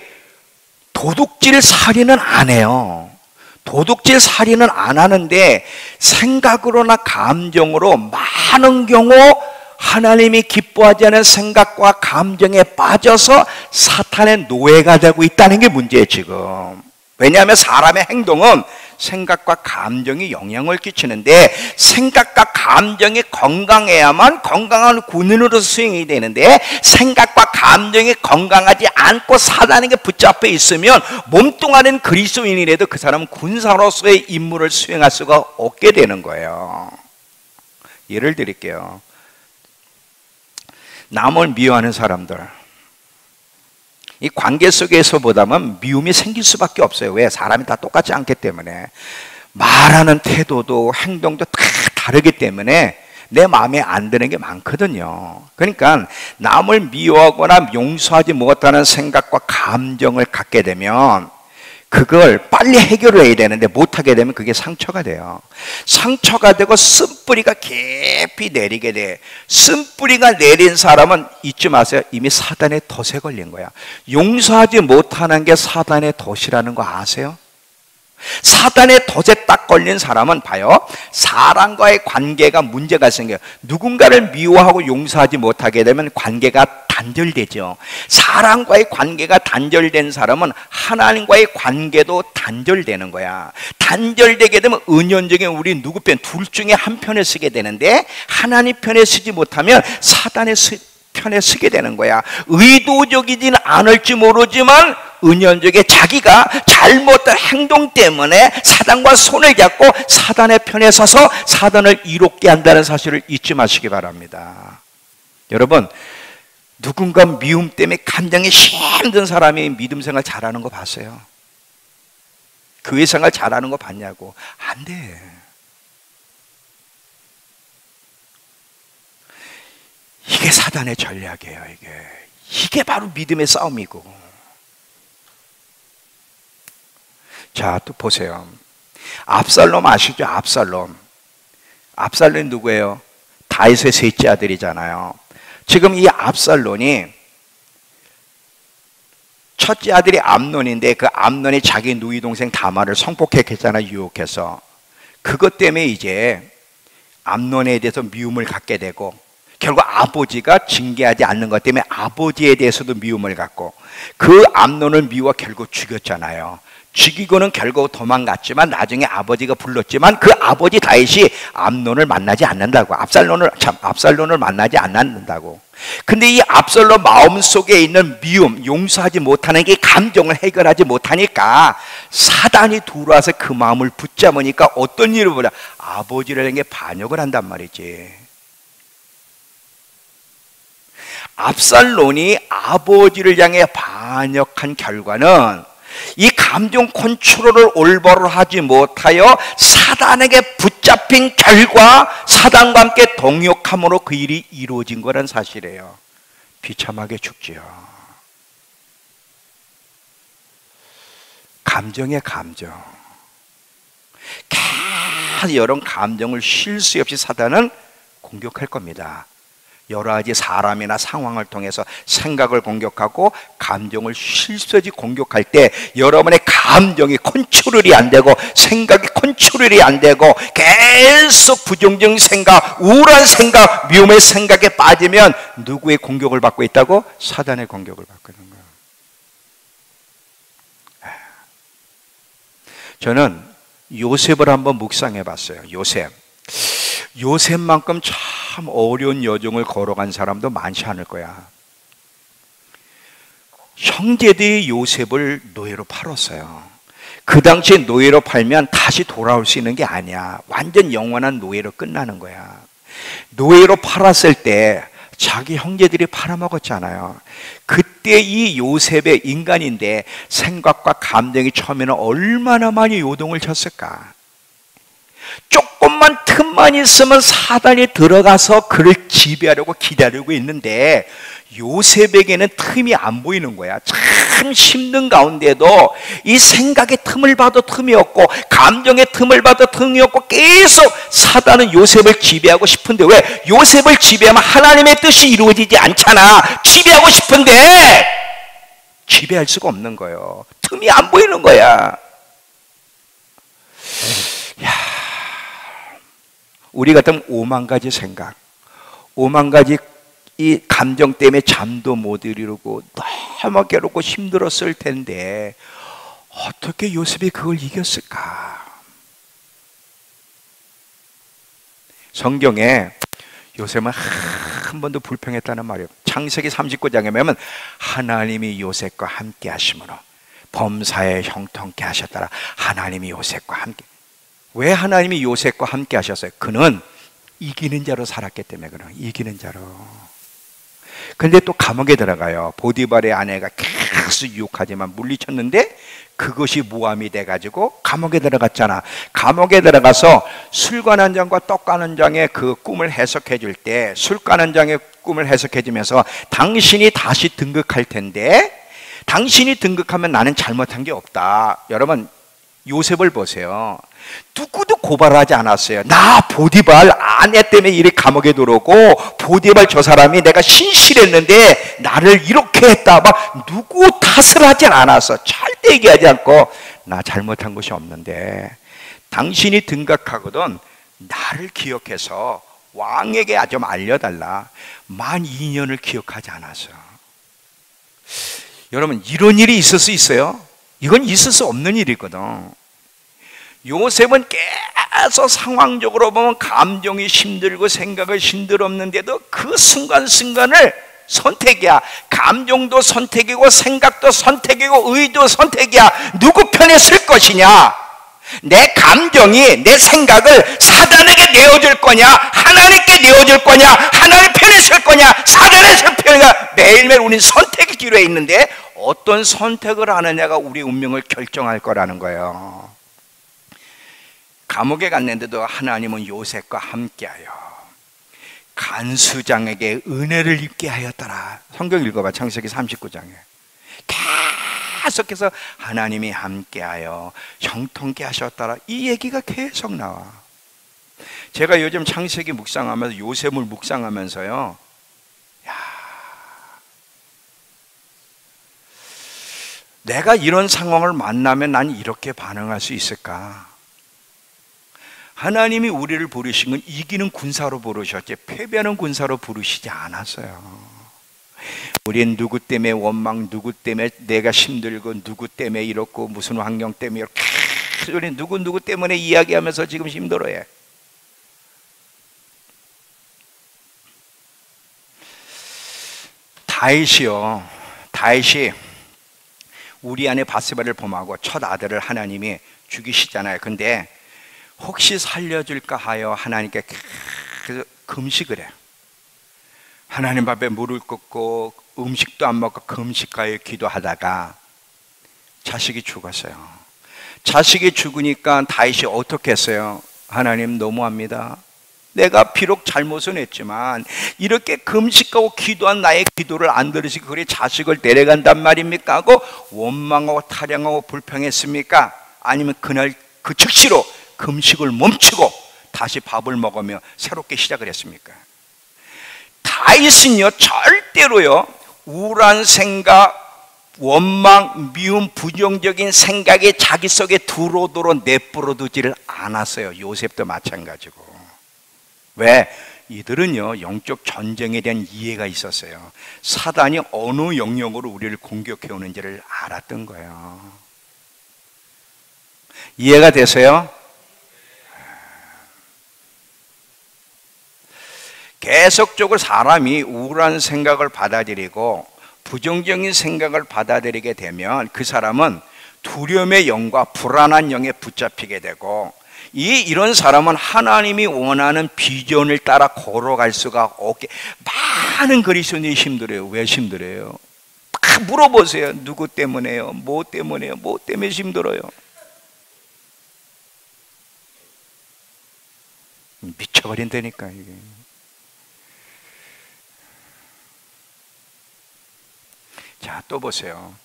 도둑질 살인은 안 해요. 도둑질 살인은 안 하는데 생각으로나 감정으로 많은 경우 하나님이 기뻐하지 않은 생각과 감정에 빠져서 사탄의 노예가 되고 있다는 게 문제예요 지금. 왜냐하면 사람의 행동은 생각과 감정이 영향을 끼치는데 생각과 감정이 건강해야만 건강한 군인으로 수행이 되는데 생각과 감정이 건강하지 않고 사단에게 붙잡혀 있으면 몸뚱아리는 그리스도인이라도 그 사람은 군사로서의 임무를 수행할 수가 없게 되는 거예요. 예를 드릴게요. 남을 미워하는 사람들, 이 관계 속에서 보다면 미움이 생길 수밖에 없어요. 왜? 사람이 다 똑같지 않기 때문에. 말하는 태도도 행동도 다 다르기 때문에 내 마음에 안 드는 게 많거든요. 그러니까 남을 미워하거나 용서하지 못하는 생각과 감정을 갖게 되면 그걸 빨리 해결을 해야 되는데 못하게 되면 그게 상처가 돼요. 상처가 되고 쓴뿌리가 깊이 내리게 돼. 쓴뿌리가 내린 사람은 잊지 마세요. 이미 사단의 덫에 걸린 거야. 용서하지 못하는 게 사단의 덫이라는 거 아세요? 사단의 덫에 딱 걸린 사람은 봐요, 사람과의 관계가 문제가 생겨요. 누군가를 미워하고 용서하지 못하게 되면 관계가 단절되죠. 사람과의 관계가 단절된 사람은 하나님과의 관계도 단절되는 거야. 단절되게 되면 은연적인 우리 누구 편, 둘 중에 한 편에 서게 되는데 하나님 편에 서지 못하면 사단의 편에 서게 되는 거야. 의도적이지는 않을지 모르지만 은연적에 자기가 잘못된 행동 때문에 사단과 손을 잡고 사단의 편에 서서 사단을 이롭게 한다는 사실을 잊지 마시기 바랍니다. 여러분, 누군가 미움 때문에 감정이 힘든 사람이 믿음 생활 잘하는 거 봤어요? 교회 생활 잘하는 거 봤냐고. 안 돼. 이게 사단의 전략이에요. 이게 바로 믿음의 싸움이고. 자, 또 보세요. 압살롬 아시죠? 압살롬이 누구예요? 다윗의 셋째 아들이잖아요. 지금 이 압살롬이 첫째 아들이 암논인데 그 암논이 자기 누이 동생 다말을 성폭행했잖아요. 유혹해서. 그것 때문에 이제 암논에 대해서 미움을 갖게 되고 결국 아버지가 징계하지 않는 것 때문에 아버지에 대해서도 미움을 갖고 그 암논을 미워 결국 죽였잖아요. 죽이고는 결국 도망갔지만 나중에 아버지가 불렀지만 그 아버지 다윗이 암논을 만나지 않는다고. 압살롬을 만나지 않는다고. 근데 이 압살롬 마음속에 있는 미움, 용서하지 못하는 게 감정을 해결하지 못하니까 사단이 들어와서 그 마음을 붙잡으니까 어떤 일을 보냐, 아버지를 향해 반역을 한단 말이지. 압살롬이 아버지를 향해 반역한 결과는 이 감정 컨트롤을 올바로 하지 못하여 사단에게 붙잡힌 결과 사단과 함께 동역함으로 그 일이 이루어진 거란 사실이에요. 비참하게 죽지요. 감정의 감정. 계속 이런 감정을 쉴 수 없이 사단은 공격할 겁니다. 여러 가지 사람이나 상황을 통해서 생각을 공격하고 감정을 쉴 수 없이 공격할 때 여러분의 감정이 컨트롤이 안 되고 생각이 컨트롤이 안 되고 계속 부정적인 생각, 우울한 생각, 미움의 생각에 빠지면 누구의 공격을 받고 있다고? 사단의 공격을 받고 있는 거예요. 저는 요셉을 한번 묵상해 봤어요. 요셉만큼 참 어려운 여정을 걸어간 사람도 많지 않을 거야. 형제들이 요셉을 노예로 팔았어요. 그 당시에 노예로 팔면 다시 돌아올 수 있는 게 아니야. 완전 영원한 노예로 끝나는 거야. 노예로 팔았을 때 자기 형제들이 팔아먹었잖아요. 그때 이 요셉의 인간인데 생각과 감정이 처음에는 얼마나 많이 요동을 쳤을까. 조금만 틈만 있으면 사단이 들어가서 그를 지배하려고 기다리고 있는데 요셉에게는 틈이 안 보이는 거야. 참 힘든 가운데도 이 생각의 틈을 봐도 틈이 없고 감정의 틈을 봐도 틈이 없고 계속 사단은 요셉을 지배하고 싶은데 왜? 요셉을 지배하면 하나님의 뜻이 이루어지지 않잖아. 지배하고 싶은데 지배할 수가 없는 거예요. 틈이 안 보이는 거야. 우리 같으면 5만 가지 생각, 5만 가지 이 감정 때문에 잠도 못 이루고 너무 괴롭고 힘들었을 텐데 어떻게 요셉이 그걸 이겼을까? 성경에 요셉은 한 번도 불평했다는 말이에요. 창세기 39장에 보면 하나님이 요셉과 함께 하심으로 범사에 형통케 하셨더라. 하나님이 요셉과 함께. 왜 하나님이 요셉과 함께 하셨어요? 그는 이기는 자로 살았기 때문에 그는 이기는 자로. 근데 또 감옥에 들어가요. 보디발의 아내가 계속 계속해서 유혹하지만 물리쳤는데 그것이 모함이 돼가지고 감옥에 들어갔잖아. 감옥에 들어가서 술관 한 장과 떡관 한 장의 그 꿈을 해석해 줄 때 술관 한 장의 꿈을 해석해 주면서 당신이 다시 등극할 텐데 당신이 등극하면 나는 잘못한 게 없다. 여러분 요셉을 보세요. 누구도 고발하지 않았어요. 나 보디발 아내 때문에 이리 감옥에 들어오고 보디발 저 사람이 내가 신실했는데 나를 이렇게 했다. 막 누구 탓을 하진 않았어. 절대 얘기하지 않고 나 잘못한 것이 없는데 당신이 등극하거든 나를 기억해서 왕에게 좀 알려달라. 만 2년을 기억하지 않았어. 여러분 이런 일이 있을 수 있어요? 이건 있을 수 없는 일이거든. 요셉은 계속 상황적으로 보면 감정이 힘들고 생각이 힘들었는데도 그 순간순간을 선택이야. 감정도 선택이고 생각도 선택이고 의도 선택이야. 누구 편에 쓸 것이냐? 내 감정이 내 생각을 사단에게 내어줄 거냐 하나님께 내어줄 거냐 하나님 편에 쓸 거냐 사단의 편이냐. 매일매일 우리는 선택의 기로에 있는데 어떤 선택을 하느냐가 우리 운명을 결정할 거라는 거예요. 감옥에 갔는데도 하나님은 요셉과 함께하여 간수장에게 은혜를 입게 하였더라. 성경 읽어봐. 창세기 39장에 계속해서 하나님이 함께하여 형통케 하셨더라. 이 얘기가 계속 나와. 제가 요즘 창세기 묵상하면서 요셉을 묵상하면서요, 내가 이런 상황을 만나면 난 이렇게 반응할 수 있을까? 하나님이 우리를 부르신 건 이기는 군사로 부르셨지 패배하는 군사로 부르시지 않았어요. 우린 누구 때문에 원망, 누구 때문에 내가 힘들고 누구 때문에 이렇고 무슨 환경 때문에 이렇게 우리 누구 때문에 이야기하면서 지금 힘들어해. 다윗이 우리 안에 바세바를 범하고 첫 아들을 하나님이 죽이시잖아요. 근데 혹시 살려줄까 하여 하나님께 금식을 해. 하나님 앞에 무릎 꿇고 음식도 안 먹고 금식하여 기도하다가 자식이 죽었어요. 자식이 죽으니까 다윗이 어떻게 했어요? 하나님 너무합니다. 내가 비록 잘못은 했지만 이렇게 금식하고 기도한 나의 기도를 안 들으시고 그래 자식을 데려간단 말입니까? 하고 원망하고 타령하고 불평했습니까? 아니면 그날 그 즉시로 금식을 멈추고 다시 밥을 먹으며 새롭게 시작을 했습니까? 다윗은요 절대로요 우울한 생각, 원망, 미움, 부정적인 생각이 자기 속에 두루두루 내버려두지를 않았어요. 요셉도 마찬가지고. 왜? 이들은요 영적 전쟁에 대한 이해가 있었어요. 사단이 어느 영역으로 우리를 공격해 오는지를 알았던 거예요. 이해가 되세요? 계속적으로 사람이 우울한 생각을 받아들이고 부정적인 생각을 받아들이게 되면 그 사람은 두려움의 영과 불안한 영에 붙잡히게 되고 이런 사람은 하나님이 원하는 비전을 따라 걸어갈 수가 없게. 많은 그리스도인이 힘들어요. 왜 힘들어요? 다 물어보세요. 누구 때문에요? 뭐 때문에요? 뭐 때문에 힘들어요? 미쳐버린다니까 이게. 자, 또 보세요.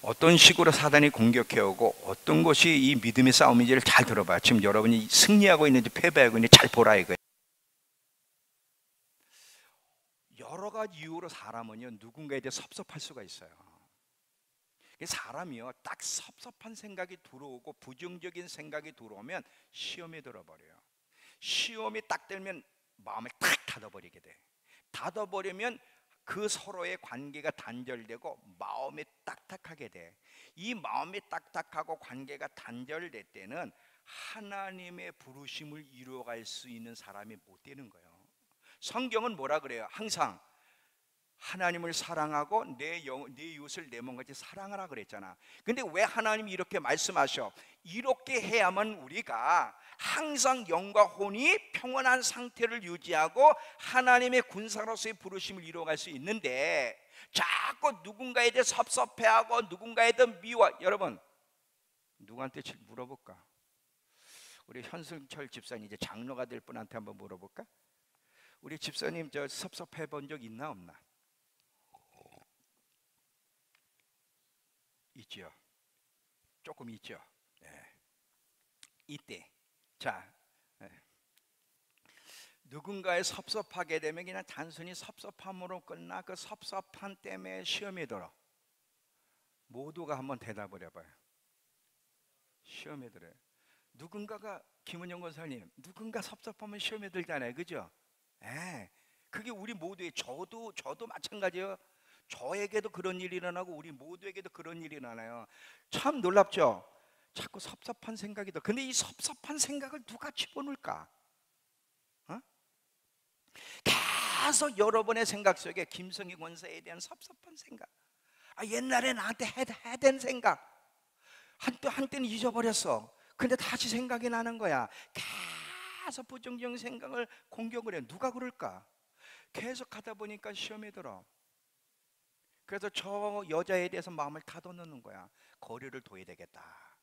어떤 식으로 사단이 공격해오고 어떤 것이 이 믿음의 싸움인지를 잘 들어봐요. 지금 여러분이 승리하고 있는지 패배하고 있는지 잘 보라 이거예요. 여러 가지 이유로 사람은요 누군가에 대해 섭섭할 수가 있어요. 사람이요 딱 섭섭한 생각이 들어오고 부정적인 생각이 들어오면 시험에 들어버려요. 시험이 딱 들면 마음을 탁 닫아버리게 돼. 닫아버리면 그 서로의 관계가 단절되고 마음이 딱딱하게 돼. 이 마음이 딱딱하고 관계가 단절될 때는 하나님의 부르심을 이루어갈 수 있는 사람이 못 되는 거예요. 성경은 뭐라 그래요? 항상 하나님을 사랑하고 내 이웃을 내 몸같이 사랑하라 그랬잖아. 근데 왜 하나님이 이렇게 말씀하셔? 이렇게 해야만 우리가 항상 영과 혼이 평온한 상태를 유지하고 하나님의 군사로서의 부르심을 이루어갈 수 있는데 자꾸 누군가에 대해 섭섭해하고 누군가에 대해 미워. 여러분 누구한테 물어볼까? 우리 현승철 집사님 이제 장로가 될 분한테 한번 물어볼까? 우리 집사님 저 섭섭해 본 적 있나 없나? 있죠. 조금 있죠. 네. 이때 자 누군가에 섭섭하게 되면 그냥 단순히 섭섭함으로 끝나? 그 섭섭함 때문에 시험이 들어. 모두가 한번 대답을 해봐요. 시험에 들어요. 누군가가 김은영 권사님 누군가 섭섭하면 시험에 들잖아요, 그죠? 그게 우리 모두의 저도 마찬가지예요. 저에게도 그런 일이 일어나고 우리 모두에게도 그런 일이 일어나요. 참 놀랍죠? 자꾸 섭섭한 생각이 들어. 근데 이 섭섭한 생각을 누가 집어넣을까? 계속 여러분의 생각 속에 김성희 권사에 대한 섭섭한 생각, 옛날에 나한테 해댄 생각, 한때는 잊어버렸어. 근데 다시 생각이 나는 거야. 계속 부정적인 생각을 공격을 해. 누가 그럴까? 계속 하다 보니까 시험에 들어. 그래서 저 여자에 대해서 마음을 다독는 거야. 거리를 둬야 되겠다.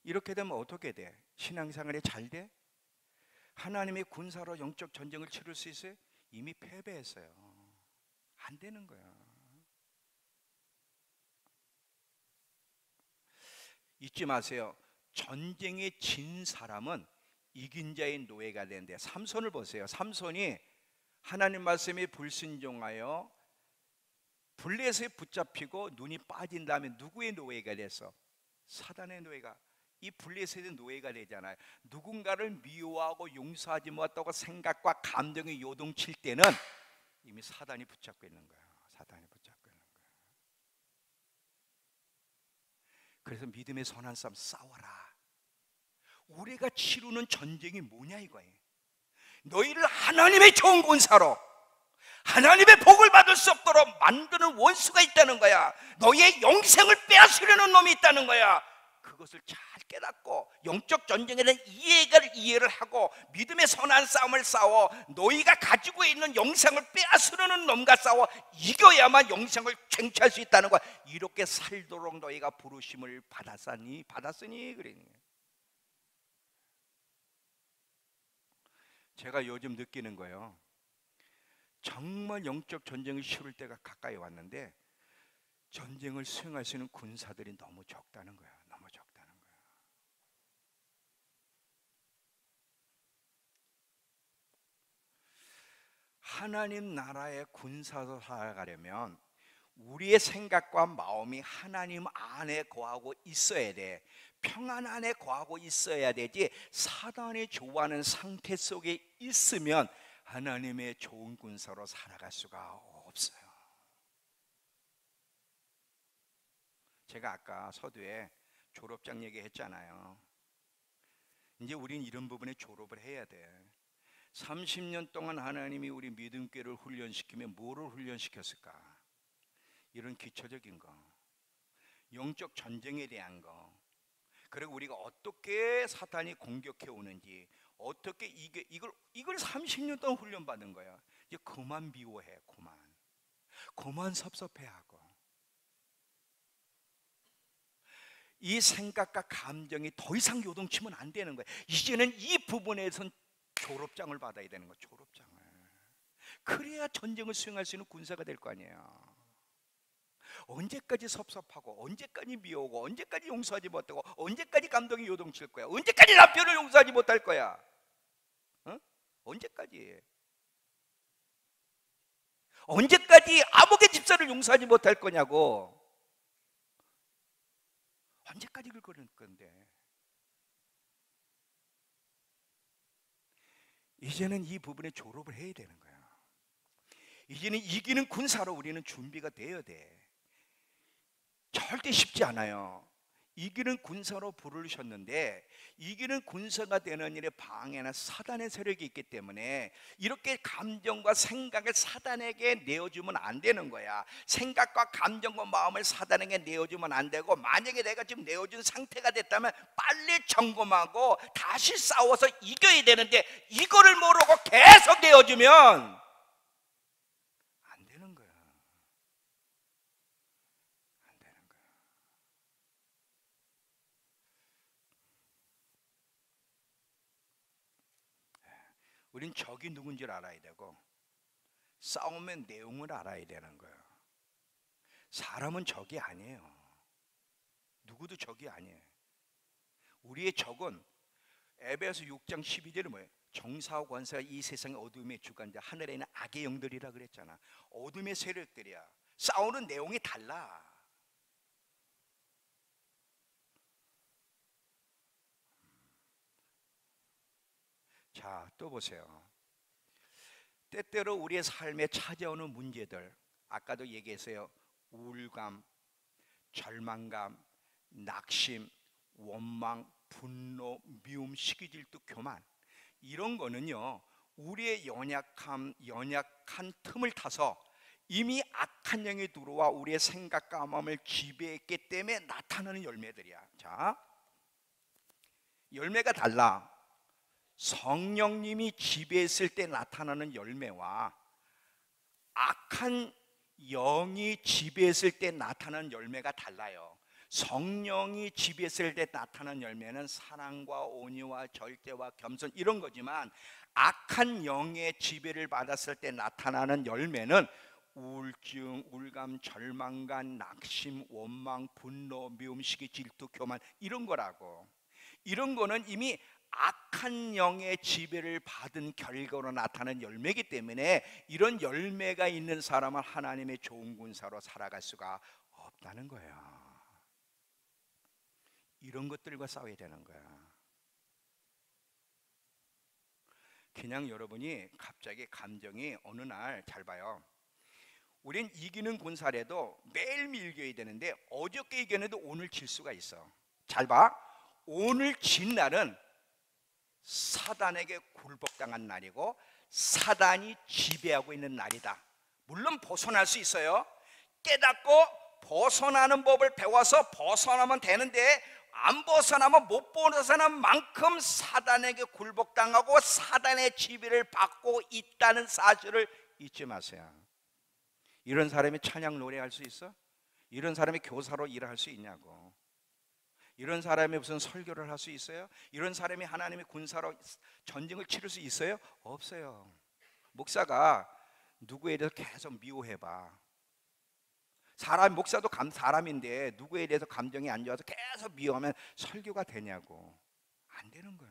이렇게 되면 어떻게 돼? 신앙생활이 잘 돼? 하나님의 군사로 영적 전쟁을 치를 수 있어요? 이미 패배했어요. 안 되는 거야. 잊지 마세요. 전쟁에 진 사람은 이긴 자의 노예가 되는데, 삼손을 보세요. 삼손이 하나님 말씀에 불순종하여 블레셋에 붙잡히고 눈이 빠진 다음에 누구의 노예가 됐어? 사단의 노예가. 이 블레셋의 노예가 되잖아요. 누군가를 미워하고 용서하지 못하고 생각과 감정이 요동칠 때는 이미 사단이 붙잡고 있는 거야. 사단이 붙잡고 있는 거야. 그래서 믿음의 선한 싸움 싸워라. 우리가 치르는 전쟁이 뭐냐 이거예요. 너희를 하나님의 좋은 군사로, 하나님의 복을 받을 수 없도록 만드는 원수가 있다는 거야. 너희의 영생을 빼앗으려는 놈이 있다는 거야. 그것을 잘 깨닫고 영적 전쟁에 대한 이해를 하고 믿음의 선한 싸움을 싸워 너희가 가지고 있는 영생을 빼앗으려는 놈과 싸워 이겨야만 영생을 쟁취할 수 있다는 거야. 이렇게 살도록 너희가 부르심을 받았으니 그러니. 제가 요즘 느끼는 거예요. 정말 영적 전쟁을 치를 때가 가까이 왔는데 전쟁을 수행할 수 있는 군사들이 너무 적다는 거야. 너무 적다는 거야. 하나님 나라의 군사로 살아가려면 우리의 생각과 마음이 하나님 안에 거하고 있어야 돼. 평안 안에 거하고 있어야 되지. 사단이 좋아하는 상태 속에 있으면 하나님의 좋은 군사로 살아갈 수가 없어요. 제가 아까 서두에 졸업장 얘기했잖아요. 이제 우린 이런 부분에 졸업을 해야 돼. 30년 동안 하나님이 우리 믿음교회를 훈련시키며 뭐를 훈련시켰을까? 이런 기초적인 거, 영적 전쟁에 대한 거, 그리고 우리가 어떻게 사탄이 공격해 오는지, 어떻게 이걸 30년 동안 훈련받은 거야. 이제 그만 미워해, 그만 섭섭해하고. 이 생각과 감정이 더 이상 요동치면 안 되는 거야. 이제는 이 부분에선 졸업장을 받아야 되는 거야. 졸업장을. 그래야 전쟁을 수행할 수 있는 군사가 될 거 아니에요. 언제까지 섭섭하고, 언제까지 미워하고, 언제까지 용서하지 못하고, 언제까지 감동이 요동칠 거야? 언제까지 남편을 용서하지 못할 거야? 언제까지? 언제까지 아무개 집사를 용서하지 못할 거냐고. 언제까지 그럴 건데. 이제는 이 부분에 졸업을 해야 되는 거야. 이제는 이기는 군사로 우리는 준비가 되어야 돼. 절대 쉽지 않아요. 이기는 군사로 부르셨는데 이기는 군사가 되는 일에 방해나 사단의 세력이 있기 때문에 이렇게 감정과 생각을 사단에게 내어주면 안 되는 거야. 생각과 감정과 마음을 사단에게 내어주면 안 되고, 만약에 내가 지금 내어준 상태가 됐다면 빨리 점검하고 다시 싸워서 이겨야 되는데, 이거를 모르고 계속 내어주면 안 되는 거야. 안 되는 거야. 우린 적이 누군지를 알아야 되고, 싸움의 내용을 알아야 되는 거예요. 사람은 적이 아니에요. 누구도 적이 아니에요. 우리의 적은 에베소 6장 12절에 뭐예요? 정사와 권세가 이 세상의 어둠의 주관자, 하늘에 있는 악의 영들이라 그랬잖아. 어둠의 세력들이야. 싸우는 내용이 달라. 자, 또 보세요. 때때로 우리의 삶에 찾아오는 문제들, 아까도 얘기했어요. 우울감, 절망감, 낙심, 원망, 분노, 미움, 시기질투, 교만, 이런 거는요, 우리의 연약한 틈을 타서 이미 악한 영이 들어와 우리의 생각과 마음을 지배했기 때문에 나타나는 열매들이야. 자, 열매가 달라. 성령님이 지배했을 때 나타나는 열매와 악한 영이 지배했을 때 나타나는 열매가 달라요. 성령이 지배했을 때 나타나는 열매는 사랑과 온유와 절제와 겸손, 이런 거지만, 악한 영의 지배를 받았을 때 나타나는 열매는 우울증, 우울감, 절망감, 낙심, 원망, 분노, 미움, 시기, 질투, 교만, 이런 거라고. 이런 거는 이미 악한 영의 지배를 받은 결과로 나타나는 열매이기 때문에, 이런 열매가 있는 사람은 하나님의 좋은 군사로 살아갈 수가 없다는 거예요. 이런 것들과 싸워야 되는 거야. 그냥 여러분이 갑자기 감정이 어느 날, 잘 봐요. 우린 이기는 군사라도 매일매일 이겨야 되는데, 어저께 이겼는데 오늘 질 수가 있어. 잘 봐. 오늘 진 날은 사단에게 굴복당한 날이고 사단이 지배하고 있는 날이다. 물론 벗어날 수 있어요. 깨닫고 벗어나는 법을 배워서 벗어나면 되는데, 안 벗어나면 못 벗어난 만큼 사단에게 굴복당하고 사단의 지배를 받고 있다는 사실을 잊지 마세요. 이런 사람이 찬양 노래할 수 있어? 이런 사람이 교사로 일할 수 있냐고. 이런 사람이 무슨 설교를 할 수 있어요? 이런 사람이 하나님의 군사로 전쟁을 치를 수 있어요? 없어요. 목사가 누구에 대해서 계속 미워해봐. 목사도 사람인데 누구에 대해서 감정이 안 좋아서 계속 미워하면 설교가 되냐고. 안 되는 거야.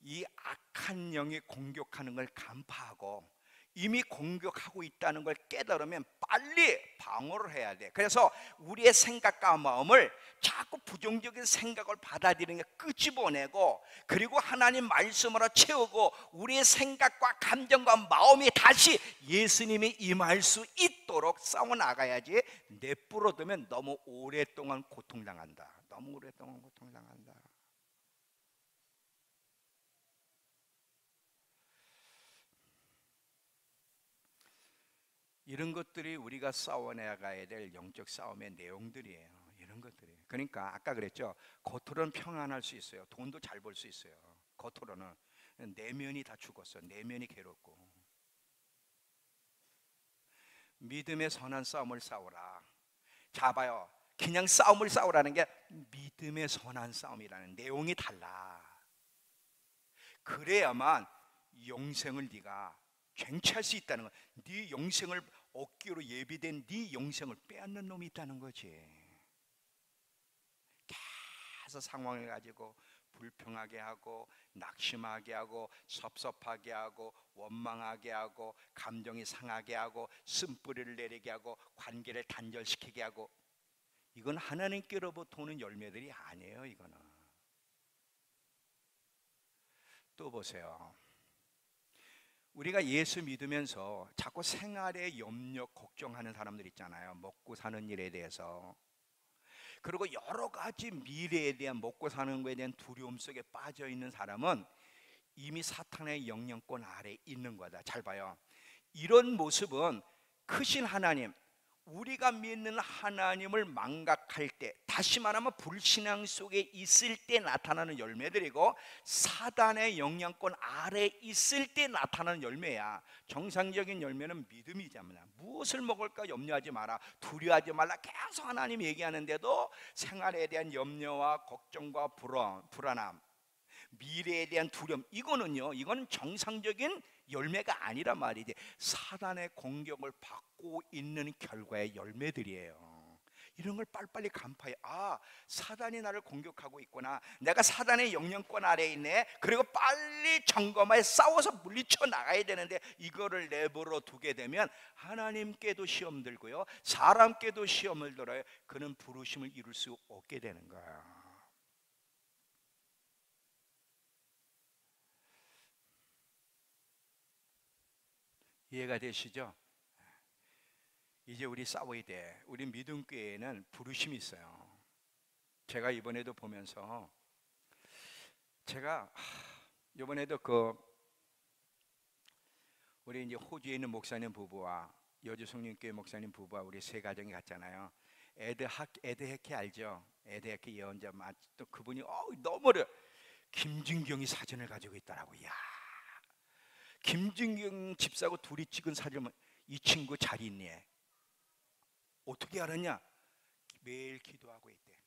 이 악한 영이 공격하는 걸 간파하고 이미 공격하고 있다는 걸 깨달으면 빨리 방어를 해야 돼. 그래서 우리의 생각과 마음을 자꾸 부정적인 생각을 받아들이는 게 끄집어내고, 그리고 하나님 말씀으로 채우고 우리의 생각과 감정과 마음이 다시 예수님이 임할 수 있도록 싸워 나가야지. 내버려두면 너무 오랫동안 고통당한다. 너무 오랫동안 고통당한다. 이런 것들이 우리가 싸워나가야 될 영적 싸움의 내용들이에요. 이런 것들이. 그러니까 아까 그랬죠. 겉으로는 평안할 수 있어요. 돈도 잘 벌 수 있어요. 겉으로는. 내면이 다 죽었어. 내면이 괴롭고. 믿음의 선한 싸움을 싸우라. 자 봐요. 그냥 싸움을 싸우라는 게 믿음의 선한 싸움이라는 내용이 달라. 그래야만 영생을 네가 쟁취할 수 있다는 거야. 네 영생을 얻기로 예비된 네 영생을 빼앗는 놈이 있다는 거지. 계속 상황을 가지고 불평하게 하고 낙심하게 하고 섭섭하게 하고 원망하게 하고 감정이 상하게 하고 쓴뿌리를 내리게 하고 관계를 단절시키게 하고, 이건 하나님께로부터 오는 열매들이 아니에요. 이거는. 또 보세요. 우리가 예수 믿으면서 자꾸 생활에 염려, 걱정하는 사람들 있잖아요. 먹고 사는 일에 대해서. 그리고 여러 가지 미래에 대한, 먹고 사는 것에 대한 두려움 속에 빠져 있는 사람은 이미 사탄의 영향권 아래에 있는 거다. 잘 봐요. 이런 모습은 크신 하나님, 우리가 믿는 하나님을 망각할 때, 다시 말하면 불신앙 속에 있을 때 나타나는 열매들이고, 사단의 영향권 아래에 있을 때 나타나는 열매야. 정상적인 열매는 믿음이잖아. 무엇을 먹을까 염려하지 마라, 두려워하지 말라, 계속 하나님 얘기하는데도 생활에 대한 염려와 걱정과 불안함, 미래에 대한 두려움, 이거는 정상적인 열매가 아니란 말이지. 사단의 공격을 받고 있는 결과의 열매들이에요. 이런 걸 빨리빨리 간파해. 아, 사단이 나를 공격하고 있구나, 내가 사단의 영향권 아래에 있네. 그리고 빨리 점검하여 싸워서 물리쳐 나가야 되는데, 이거를 내버려 두게 되면 하나님께도 시험 들고요, 사람께도 시험을 들어요. 그는 부르심을 이룰 수 없게 되는 거야. 이해가 되시죠? 이제 우리 싸워야 돼. 우리 믿음교회에는 부르심이 있어요. 제가 이번에도 보면서, 제가 이번에도 우리 이제 호주에 있는 목사님 부부와 여주 성령교회 목사님 부부와 우리 세 가정이 갔잖아요. 에드해키 알죠? 에드해키 예언자, 또 그분이 너무 어려. 김진경이 사진을 가지고 있더라고. 야, 김진경 집사하고 둘이 찍은 사진을, 이 친구 잘 있니? 어떻게 알았냐? 매일 기도하고 있대.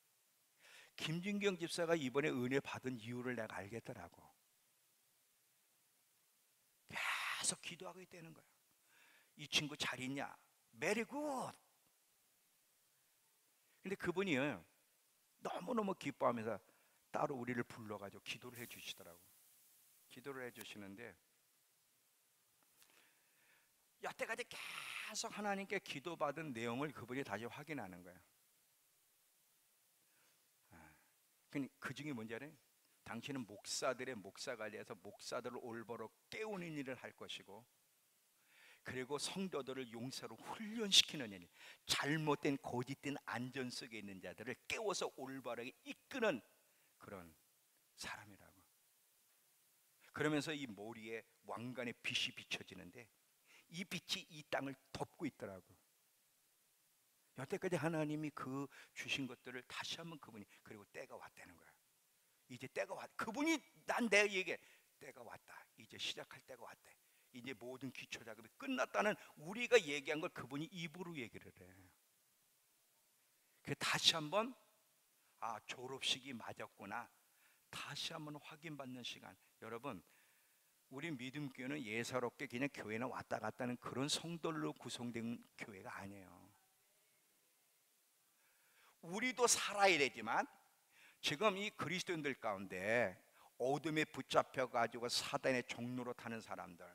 김진경 집사가 이번에 은혜 받은 이유를 내가 알겠더라고. 계속 기도하고 있다는 거야. 이 친구 잘 있냐? 메리 굿. 근데 그분이 너무너무 기뻐하면서 따로 우리를 불러가지고 기도를 해주시더라고. 기도를 해주시는데, 여태까지 계속 하나님께 기도받은 내용을 그분이 다시 확인하는 거예요. 그 중에 뭔지 알아요? 당신은 목사들의 목사가 돼서 목사들을 올바로 깨우는 일을 할 것이고, 그리고 성도들을 용사로 훈련시키는 일, 잘못된 거짓된 안전 속에 있는 자들을 깨워서 올바르게 이끄는 그런 사람이라고. 그러면서 이 머리에 왕관의 빛이 비춰지는데, 이 빛이 이 땅을 덮고 있더라고. 여태까지 하나님이 그 주신 것들을 다시 한번 그분이, 그리고 때가 왔다는 거야. 이제 때가 왔. 그분이 내 얘기해. 때가 왔다. 이제 시작할 때가 왔다. 이제 모든 기초 작업이 끝났다는 우리가 얘기한 걸 그분이 입으로 얘기를 해. 그 다시 한번, 아, 졸업식이 맞았구나, 다시 한번 확인받는 시간. 여러분, 우리 믿음교회는 예사롭게 그냥 교회는 왔다 갔다 하는 그런 성도들로 구성된 교회가 아니에요. 우리도 살아야 되지만, 지금 이 그리스도인들 가운데 어둠에 붙잡혀 가지고 사단의 종로로 타는 사람들,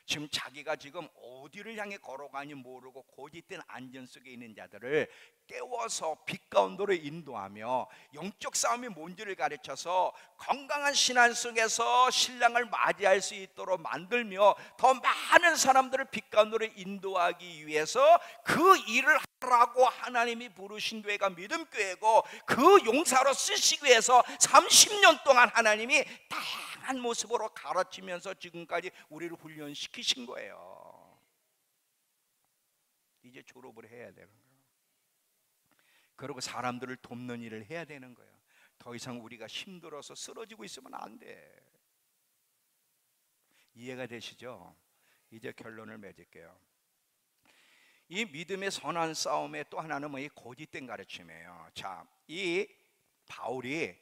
지금 자기가 지금 어디를 향해 걸어가니 모르고 고짓된 안전 속에 있는 자들을 깨워서 빛 가운데로 인도하며, 영적 싸움이 뭔지를 가르쳐서 건강한 신앙 속에서 신랑을 맞이할 수 있도록 만들며, 더 많은 사람들을 빛 가운데로 인도하기 위해서 그 일을 하라고 하나님이 부르신 교회가 믿음교회고, 그 용사로 쓰시기 위해서 30년 동안 하나님이 다양한 모습으로 가르치면서 지금까지 우리를 훈련시키신 거예요. 이제 졸업을 해야 되는 거예요. 그리고 사람들을 돕는 일을 해야 되는 거예요. 더 이상 우리가 힘들어서 쓰러지고 있으면 안 돼. 이해가 되시죠? 이제 결론을 맺을게요. 이 믿음의 선한 싸움의 또 하나는 이 거짓된 가르침이에요. 자, 이 바울이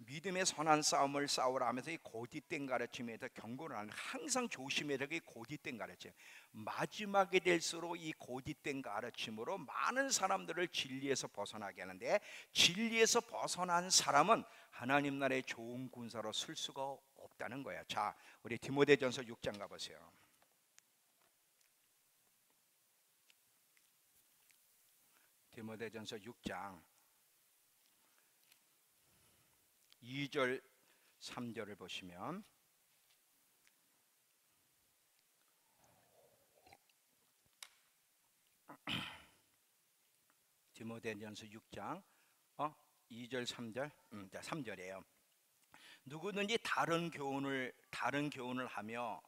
믿음의 선한 싸움을 싸우라 하면서 이 거짓된 가르침에 대해서 경고를 하는, 항상 조심해야 될 게 거짓된 가르침. 마지막에 될수록 이 거짓된 가르침으로 많은 사람들을 진리에서 벗어나게 하는데, 진리에서 벗어난 사람은 하나님 나라의 좋은 군사로 쓸 수가 없다는 거야. 자, 우리 디모데전서 6장 가보세요. 디모데전서 6장 2절 3절을 보시면, 디모데전서 6장 2절 3절 3절이에요. 누구든지 다른 교훈을 하며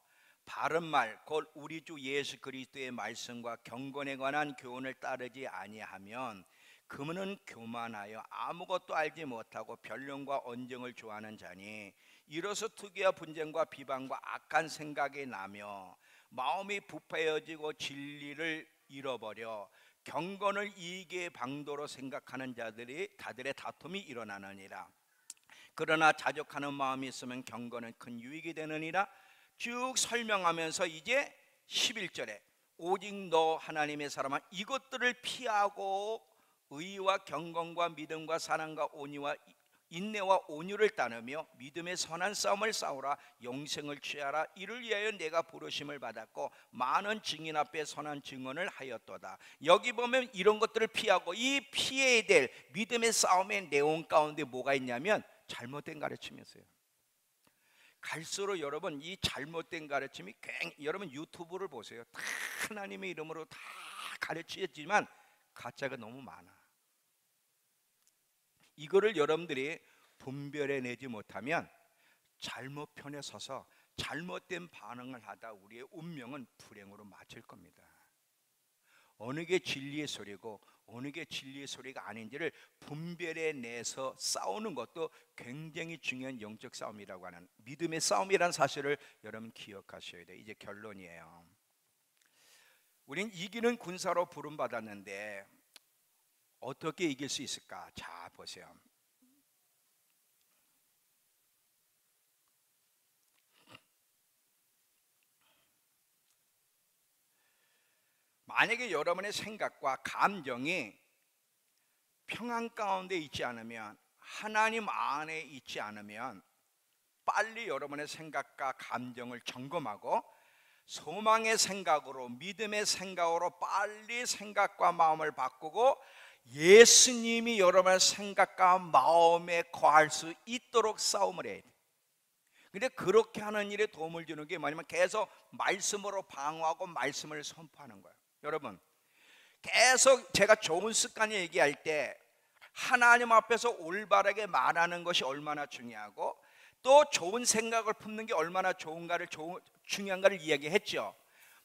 바른 말 곧 우리 주 예수 그리스도의 말씀과 경건에 관한 교훈을 따르지 아니하면 그는 교만하여 아무것도 알지 못하고 변론과 언쟁을 좋아하는 자니 이로써 투기와 분쟁과 비방과 악한 생각이 나며 마음이 부패해지고 진리를 잃어버려 경건을 이익의 방도로 생각하는 자들이 다들의 다툼이 일어나느니라. 그러나 자족하는 마음이 있으면 경건은 큰 유익이 되느니라. 쭉 설명하면서 이제 11절에 오직 너 하나님의 사람아 이것들을 피하고 의와 경건과 믿음과 사랑과 온유와 인내와 온유를 따르며 믿음의 선한 싸움을 싸우라. 영생을 취하라. 이를 위하여 내가 부르심을 받았고 많은 증인 앞에 선한 증언을 하였도다. 여기 보면 이런 것들을 피하고 이 피해야 될 믿음의 싸움의 내용 가운데 뭐가 있냐면 잘못된 가르침이었어요. 갈수록 여러분 이 잘못된 가르침이 여러분 유튜브를 보세요. 다 하나님의 이름으로 다 가르치지만 가짜가 너무 많아. 이거를 여러분들이 분별해내지 못하면 잘못 편에 서서 잘못된 반응을 하다 우리의 운명은 불행으로 마칠 겁니다. 어느 게 진리의 소리고 어느 게 진리의 소리가 아닌지를 분별해내서 싸우는 것도 굉장히 중요한 영적 싸움이라고 하는 믿음의 싸움이라는 사실을 여러분 기억하셔야 돼요. 이제 결론이에요. 우린 이기는 군사로 부름받았는데 어떻게 이길 수 있을까? 자 보세요. 만약에 여러분의 생각과 감정이 평안 가운데 있지 않으면 하나님 안에 있지 않으면 빨리 여러분의 생각과 감정을 점검하고 소망의 생각으로 믿음의 생각으로 빨리 생각과 마음을 바꾸고 예수님이 여러분의 생각과 마음에 거할 수 있도록 싸움을 해야 돼요. 근데 그렇게 하는 일에 도움을 주는 게 뭐냐면 계속 말씀으로 방어하고 말씀을 선포하는 거예요. 여러분 계속 제가 좋은 습관을 얘기할 때 하나님 앞에서 올바르게 말하는 것이 얼마나 중요하고 또 좋은 생각을 품는 게 얼마나 중요한가를 이야기했죠.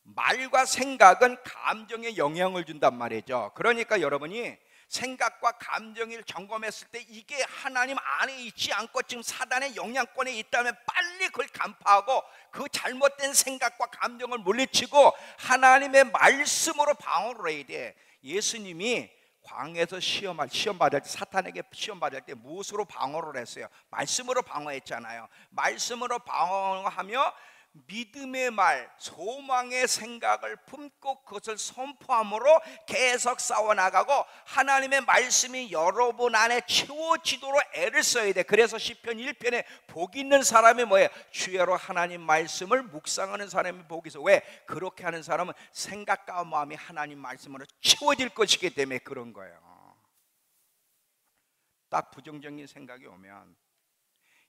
말과 생각은 감정에 영향을 준단 말이죠. 그러니까 여러분이 생각과 감정을 점검했을 때 이게 하나님 안에 있지 않고 지금 사단의 영향권에 있다면 빨리 그걸 간파하고 그 잘못된 생각과 감정을 물리치고 하나님의 말씀으로 방어를 해야 돼. 예수님이 광야에서 시험 받을 때 사탄에게 시험 받을 때 무엇으로 방어를 했어요? 말씀으로 방어했잖아요. 말씀으로 방어하며 믿음의 말, 소망의 생각을 품고 그것을 선포함으로 계속 싸워나가고 하나님의 말씀이 여러분 안에 채워지도록 애를 써야 돼. 그래서 시편 1편에 복 있는 사람이 뭐예요? 주야로 하나님 말씀을 묵상하는 사람이 복이 있어. 왜? 그렇게 하는 사람은 생각과 마음이 하나님 말씀으로 채워질 것이기 때문에 그런 거예요. 딱 부정적인 생각이 오면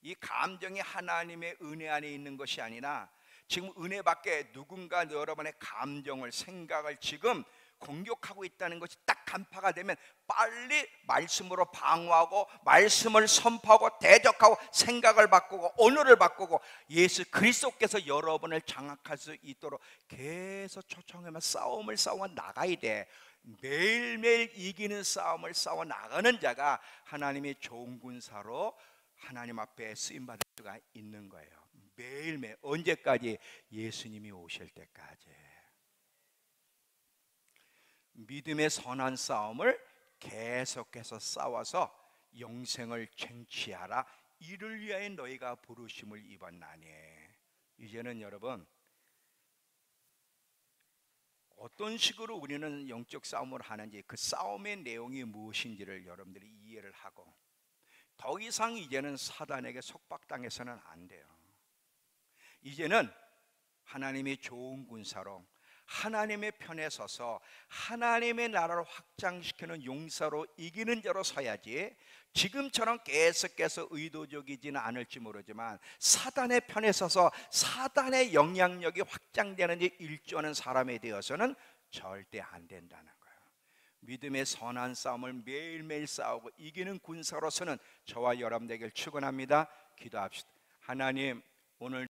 이 감정이 하나님의 은혜 안에 있는 것이 아니라 지금 은혜 밖에 누군가 여러분의 감정을 생각을 지금 공격하고 있다는 것이 딱 간파가 되면 빨리 말씀으로 방어하고 말씀을 선포하고 대적하고 생각을 바꾸고 언어를 바꾸고 예수 그리스도께서 여러분을 장악할 수 있도록 계속 초청하며 싸움을 싸워 나가야 돼. 매일매일 이기는 싸움을 싸워 나가는 자가 하나님의 좋은 군사로 하나님 앞에 쓰임받을 수가 있는 거예요. 매일매일 언제까지? 예수님이 오실 때까지. 믿음의 선한 싸움을 계속해서 싸워서 영생을 쟁취하라. 이를 위하여 너희가 부르심을 입었나니. 이제는 여러분 어떤 식으로 우리는 영적 싸움을 하는지 그 싸움의 내용이 무엇인지를 여러분들이 이해를 하고 더 이상 이제는 사단에게 속박당해서는 안 돼요. 이제는 하나님의 좋은 군사로 하나님의 편에 서서 하나님의 나라를 확장시키는 용사로 이기는 자로 서야지 지금처럼 계속해서 의도적이지는 않을지 모르지만 사단의 편에 서서 사단의 영향력이 확장되는 데 일조하는 사람에 되어서는 절대 안 된다는 거예요. 믿음의 선한 싸움을 매일매일 싸우고 이기는 군사로서는 저와 여러분 되길 축원합니다. 기도합시다. 하나님, 오늘